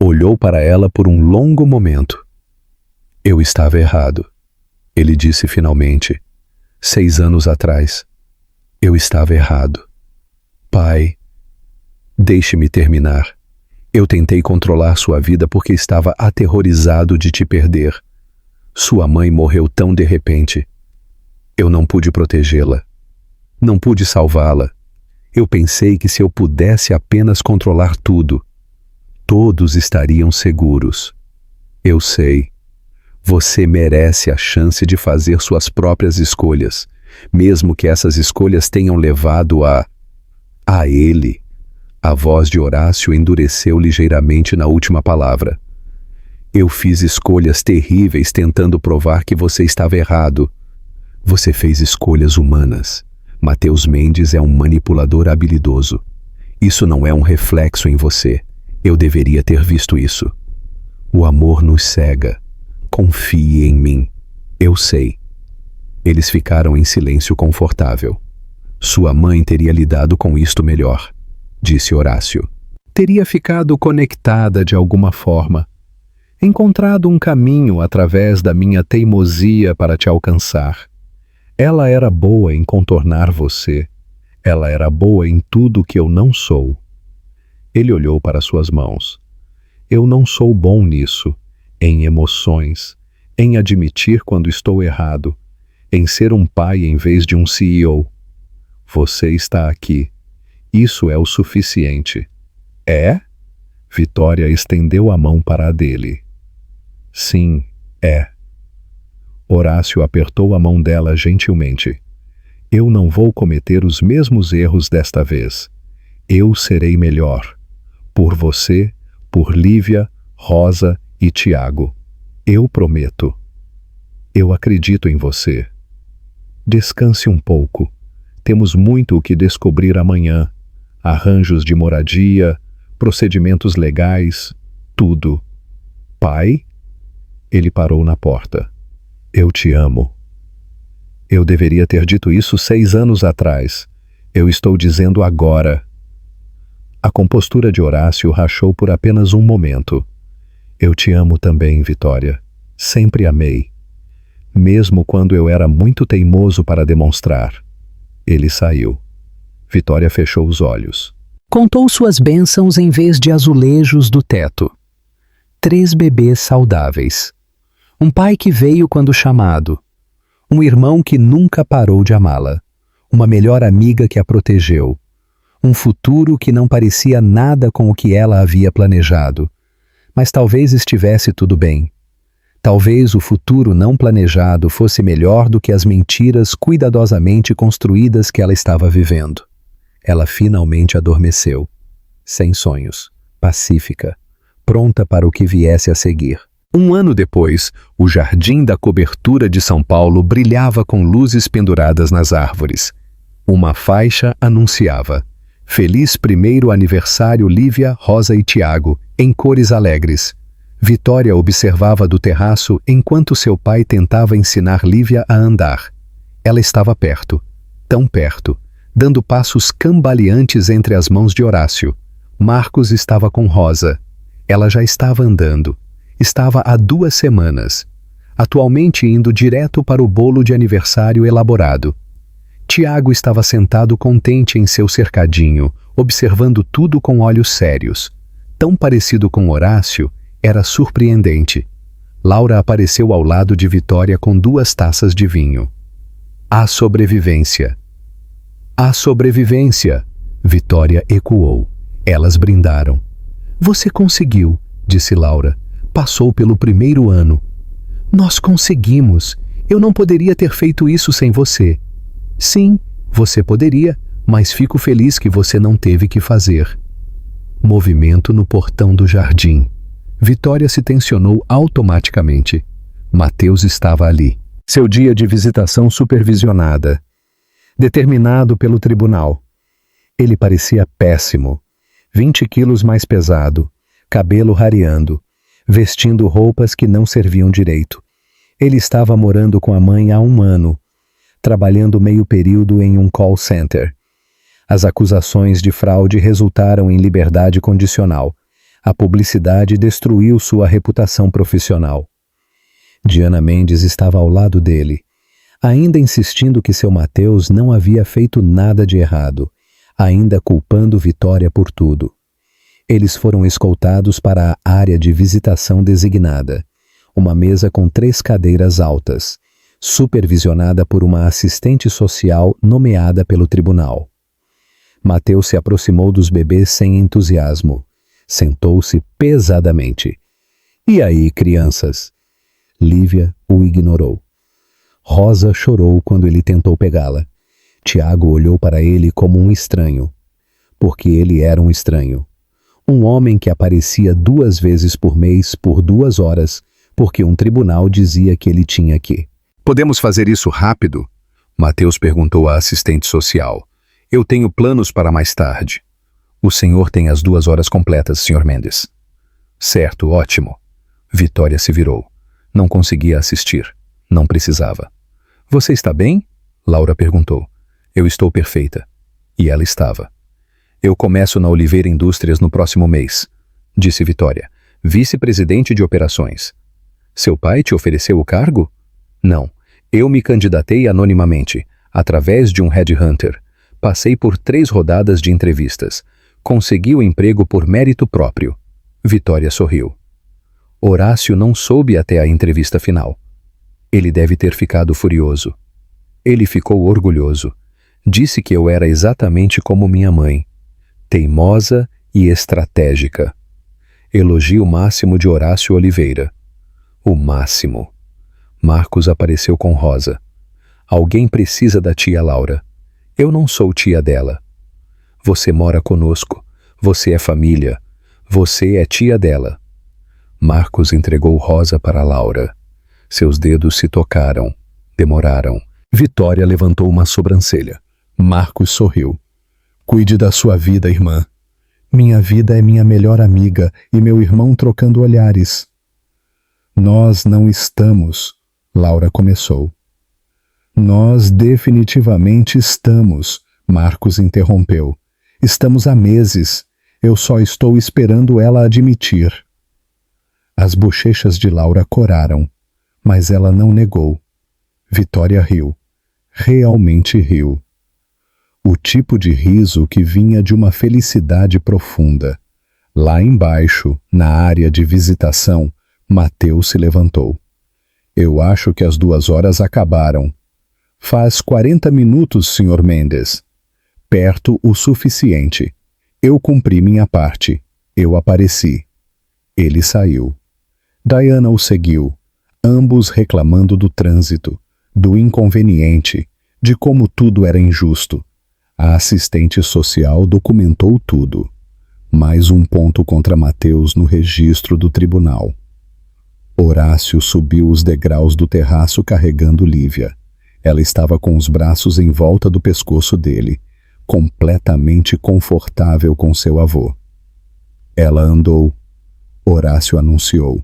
Olhou para ela por um longo momento. Eu estava errado. Ele disse finalmente. 6 anos atrás, eu estava errado. Pai, deixe-me terminar. Eu tentei controlar sua vida porque estava aterrorizado de te perder. Sua mãe morreu tão de repente. Eu não pude protegê-la. Não pude salvá-la. Eu pensei que se eu pudesse apenas controlar tudo, todos estariam seguros. Eu sei. Você merece a chance de fazer suas próprias escolhas, mesmo que essas escolhas tenham levado a ele. A voz de Horácio endureceu ligeiramente na última palavra. Eu fiz escolhas terríveis tentando provar que você estava errado. Você fez escolhas humanas. Matheus Mendes é um manipulador habilidoso. Isso não é um reflexo em você. Eu deveria ter visto isso. O amor nos cega. Confie em mim. Eu sei. Eles ficaram em silêncio confortável. Sua mãe teria lidado com isto melhor, disse Horácio. Teria ficado conectada de alguma forma. Encontrado um caminho através da minha teimosia para te alcançar. Ela era boa em contornar você. Ela era boa em tudo que eu não sou. Ele olhou para suas mãos. Eu não sou bom nisso, em emoções, em admitir quando estou errado, em ser um pai em vez de um CEO. Você está aqui. Isso é o suficiente. É? Vitória estendeu a mão para a dele. Sim, é. Horácio apertou a mão dela gentilmente. Eu não vou cometer os mesmos erros desta vez. Eu serei melhor. Por você, por Lívia, Rosa e Tiago. Eu prometo. Eu acredito em você. Descanse um pouco. Temos muito o que descobrir amanhã. Arranjos de moradia, procedimentos legais, tudo. Pai? Ele parou na porta. Eu te amo. Eu deveria ter dito isso 6 anos atrás. Eu estou dizendo agora. A compostura de Horácio rachou por apenas um momento. Eu te amo também, Vitória. Sempre amei. Mesmo quando eu era muito teimoso para demonstrar. Ele saiu. Vitória fechou os olhos. Contou suas bênçãos em vez de azulejos do teto. 3 bebês saudáveis. Um pai que veio quando chamado. Um irmão que nunca parou de amá-la. Uma melhor amiga que a protegeu. Um futuro que não parecia nada com o que ela havia planejado. Mas talvez estivesse tudo bem. Talvez o futuro não planejado fosse melhor do que as mentiras cuidadosamente construídas que ela estava vivendo. Ela finalmente adormeceu. Sem sonhos. Pacífica. Pronta para o que viesse a seguir. 1 ano depois, o jardim da cobertura de São Paulo brilhava com luzes penduradas nas árvores. Uma faixa anunciava: Feliz 1º aniversário Lívia, Rosa e Tiago, em cores alegres. Vitória observava do terraço enquanto seu pai tentava ensinar Lívia a andar. Ela estava perto, tão perto, dando passos cambaleantes entre as mãos de Horácio. Marcos estava com Rosa. Ela já estava andando. Estava há 2 semanas. Atualmente indo direto para o bolo de aniversário elaborado. Tiago estava sentado contente em seu cercadinho, observando tudo com olhos sérios. Tão parecido com Horácio, era surpreendente. Laura apareceu ao lado de Vitória com 2 taças de vinho. A sobrevivência. A sobrevivência, Vitória ecoou. Elas brindaram. Você conseguiu, disse Laura. Passou pelo 1º ano. Nós conseguimos. Eu não poderia ter feito isso sem você. Sim, você poderia, mas fico feliz que você não teve que fazer. Movimento no portão do jardim. Vitória se tensionou automaticamente. Matheus estava ali. Seu dia de visitação supervisionada. Determinado pelo tribunal. Ele parecia péssimo. 20 quilos mais pesado. Cabelo rareando. Vestindo roupas que não serviam direito. Ele estava morando com a mãe há 1 ano. Trabalhando meio período em um call center. As acusações de fraude resultaram em liberdade condicional. A publicidade destruiu sua reputação profissional. Diana Mendes estava ao lado dele. ainda insistindo que seu Mateus não havia feito nada de errado, ainda culpando Vitória por tudo. Eles foram escoltados para a área de visitação designada, uma mesa com 3 cadeiras altas, supervisionada por uma assistente social nomeada pelo tribunal. Mateus se aproximou dos bebês sem entusiasmo. Sentou-se pesadamente. "E aí, crianças?" Lívia o ignorou. Rosa chorou quando ele tentou pegá-la. Tiago olhou para ele como um estranho. Porque ele era um estranho. Um homem que aparecia 2 vezes por mês por 2 horas, porque um tribunal dizia que ele tinha que. "Podemos fazer isso rápido?" Mateus perguntou à assistente social. "Eu tenho planos para mais tarde." "O senhor tem as 2 horas completas, Sr. Mendes." "Certo, ótimo." Vitória se virou. Não conseguia assistir. Não precisava. "Você está bem?" Laura perguntou. "Eu estou perfeita." E ela estava. "Eu começo na Oliveira Indústrias no próximo mês," disse Vitória, vice-presidente de operações. "Seu pai te ofereceu o cargo?" "Não. Eu me candidatei anonimamente, através de um headhunter. Passei por 3 rodadas de entrevistas. Consegui o emprego por mérito próprio." Vitória sorriu. Horácio não soube até a entrevista final. Ele deve ter ficado furioso. Ele ficou orgulhoso. Disse que eu era exatamente como minha mãe. Teimosa e estratégica. Elogio máximo de Horácio Oliveira. O máximo. Marcos apareceu com Rosa. "Alguém precisa da tia Laura. Eu não sou tia dela." "Você mora conosco. Você é família. Você é tia dela." Marcos entregou Rosa para Laura. Seus dedos se tocaram. Demoraram. Vitória levantou uma sobrancelha. Marcos sorriu. "Cuide da sua vida, irmã. Minha vida é minha melhor amiga e meu irmão trocando olhares." "Nós não estamos," Laura começou. "Nós definitivamente estamos," Marcos interrompeu. "Estamos há meses. Eu só estou esperando ela admitir." As bochechas de Laura coraram, mas ela não negou. Vitória riu. Realmente riu. O tipo de riso que vinha de uma felicidade profunda. Lá embaixo, na área de visitação, Mateus se levantou. "Eu acho que as 2 horas acabaram." "Faz 40 minutos, Sr. Mendes." "Perto o suficiente. Eu cumpri minha parte. Eu apareci." Ele saiu. Diana o seguiu, ambos reclamando do trânsito, do inconveniente, de como tudo era injusto. A assistente social documentou tudo. Mais um ponto contra Mateus no registro do tribunal. Horácio subiu os degraus do terraço carregando Lívia. Ela estava com os braços em volta do pescoço dele, completamente confortável com seu avô. Ela andou. Horácio anunciou.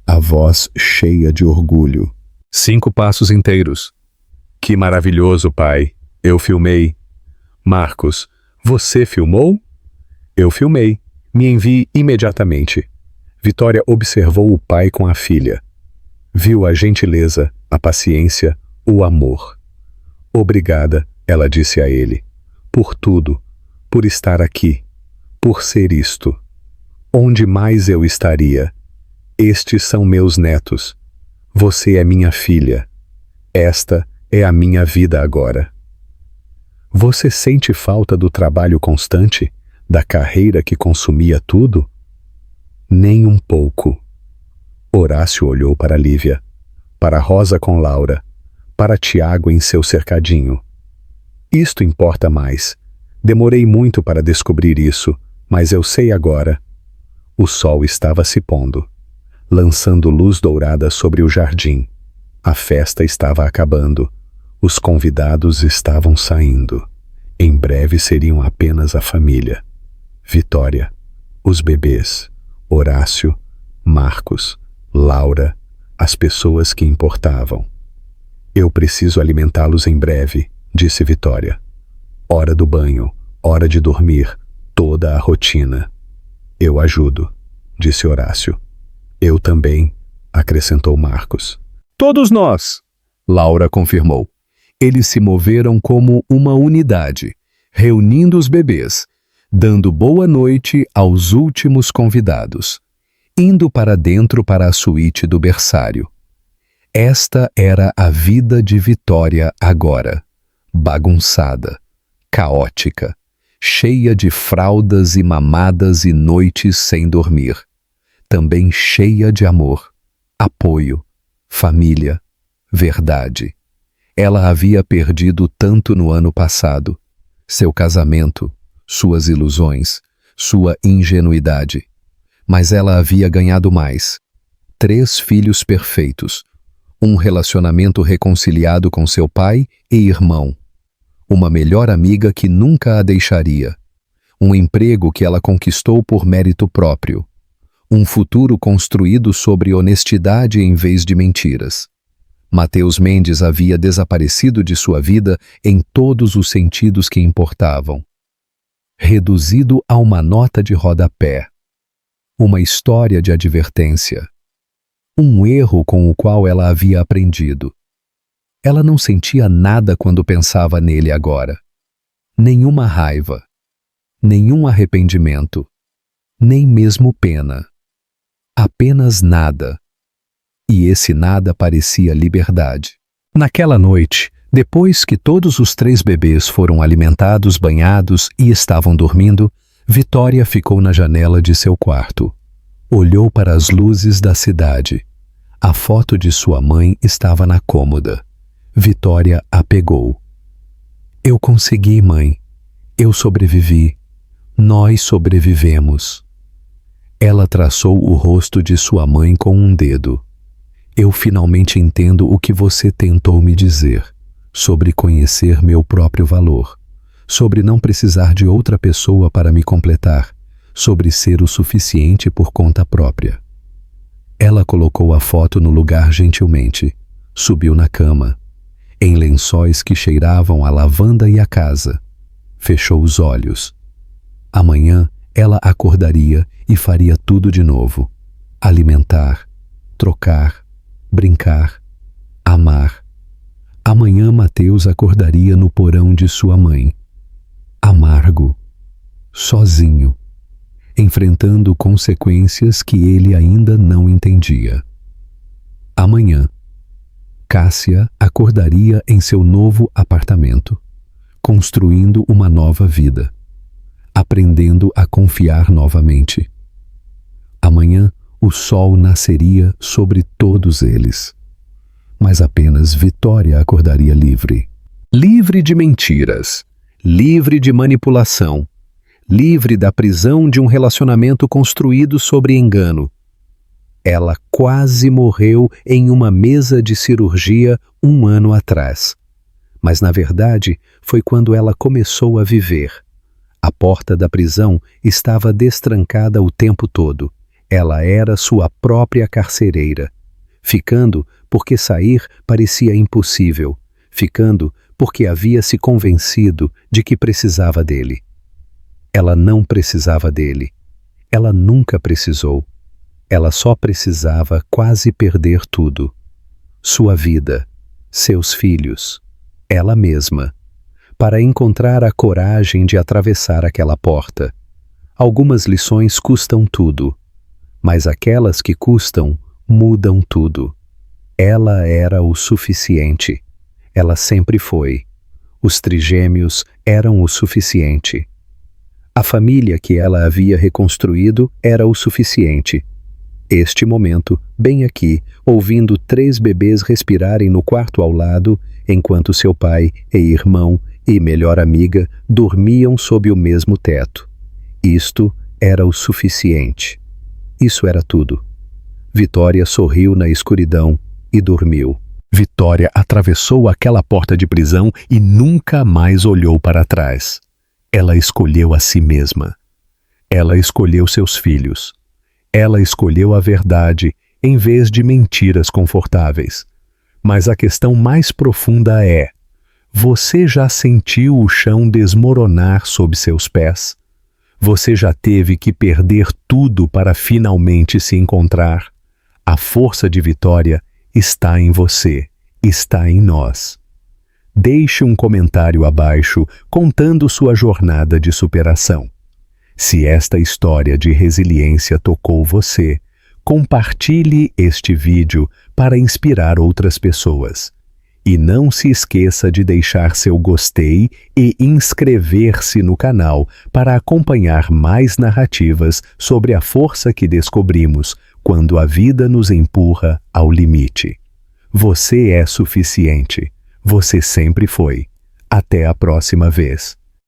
A voz cheia de orgulho. 5 passos inteiros. "Que maravilhoso, pai. Eu filmei." "Marcos, você filmou?" "Eu filmei. Me envie imediatamente." Vitória observou o pai com a filha. Viu a gentileza, a paciência, o amor. "Obrigada," ela disse a ele. "Por tudo. Por estar aqui. Por ser isto. Onde mais eu estaria? Estes são meus netos. Você é minha filha. Esta é a minha vida agora." "Você sente falta do trabalho constante? Da carreira que consumia tudo?" "Nem um pouco." Horácio olhou para Lívia, para Rosa com Laura, para Tiago em seu cercadinho. "Isto importa mais. Demorei muito para descobrir isso, mas eu sei agora." O sol estava se pondo, lançando luz dourada sobre o jardim. A festa estava acabando. Os convidados estavam saindo. Em breve seriam apenas a família. Vitória, os bebês, Horácio, Marcos, Laura, as pessoas que importavam. "Eu preciso alimentá-los em breve," disse Vitória. "Hora do banho, hora de dormir, toda a rotina." "Eu ajudo," disse Horácio. "Eu também," acrescentou Marcos. "Todos nós!" Laura confirmou. Eles se moveram como uma unidade, reunindo os bebês, dando boa noite aos últimos convidados, indo para dentro para a suíte do berçário. Esta era a vida de Vitória agora, bagunçada, caótica, cheia de fraldas e mamadas e noites sem dormir, também cheia de amor, apoio, família, verdade. Ela havia perdido tanto no ano passado, seu casamento, suas ilusões, sua ingenuidade. Mas ela havia ganhado mais. 3 filhos perfeitos, um relacionamento reconciliado com seu pai e irmão, uma melhor amiga que nunca a deixaria, um emprego que ela conquistou por mérito próprio, um futuro construído sobre honestidade em vez de mentiras. Matheus Mendes havia desaparecido de sua vida em todos os sentidos que importavam. Reduzido a uma nota de rodapé, uma história de advertência, um erro com o qual ela havia aprendido. Ela não sentia nada quando pensava nele agora. Nenhuma raiva, nenhum arrependimento, nem mesmo pena. Apenas nada. E esse nada parecia liberdade. Naquela noite, depois que todos os 3 bebês foram alimentados, banhados e estavam dormindo, Vitória ficou na janela de seu quarto. Olhou para as luzes da cidade. A foto de sua mãe estava na cômoda. Vitória a pegou. Eu consegui, mãe. Eu sobrevivi. Nós sobrevivemos. Ela traçou o rosto de sua mãe com um dedo. Eu finalmente entendo o que você tentou me dizer, sobre conhecer meu próprio valor, sobre não precisar de outra pessoa para me completar, sobre ser o suficiente por conta própria. Ela colocou a foto no lugar gentilmente, subiu na cama, em lençóis que cheiravam a lavanda e a casa, fechou os olhos. Amanhã ela acordaria e faria tudo de novo, alimentar, trocar, brincar, amar. Amanhã Matheus acordaria no porão de sua mãe, amargo, sozinho, enfrentando consequências que ele ainda não entendia. Amanhã, Cássia acordaria em seu novo apartamento, construindo uma nova vida, aprendendo a confiar novamente. Amanhã, o sol nasceria sobre todos eles. Mas apenas Vitória acordaria livre. Livre de mentiras, livre de manipulação, livre da prisão de um relacionamento construído sobre engano. Ela quase morreu em uma mesa de cirurgia 1 ano atrás. Mas, na verdade, foi quando ela começou a viver. A porta da prisão estava destrancada o tempo todo. Ela era sua própria carcereira, ficando porque sair parecia impossível, ficando porque havia se convencido de que precisava dele. Ela não precisava dele. Ela nunca precisou. Ela só precisava quase perder tudo. Sua vida, seus filhos, ela mesma, para encontrar a coragem de atravessar aquela porta. Algumas lições custam tudo. Mas aquelas que custam, mudam tudo. Ela era o suficiente. Ela sempre foi. Os trigêmeos eram o suficiente. A família que ela havia reconstruído era o suficiente. Este momento, bem aqui, ouvindo 3 bebês respirarem no quarto ao lado, enquanto seu pai e irmão e melhor amiga dormiam sob o mesmo teto. Isto era o suficiente. Isso era tudo. Vitória sorriu na escuridão e dormiu. Vitória atravessou aquela porta de prisão e nunca mais olhou para trás. Ela escolheu a si mesma. Ela escolheu seus filhos. Ela escolheu a verdade em vez de mentiras confortáveis. Mas a questão mais profunda é: você já sentiu o chão desmoronar sob seus pés? Você já teve que perder tudo para finalmente se encontrar? A força de Vitória está em você, está em nós. Deixe um comentário abaixo contando sua jornada de superação. Se esta história de resiliência tocou você, compartilhe este vídeo para inspirar outras pessoas. E não se esqueça de deixar seu gostei e inscrever-se no canal para acompanhar mais narrativas sobre a força que descobrimos quando a vida nos empurra ao limite. Você é suficiente. Você sempre foi. Até a próxima vez.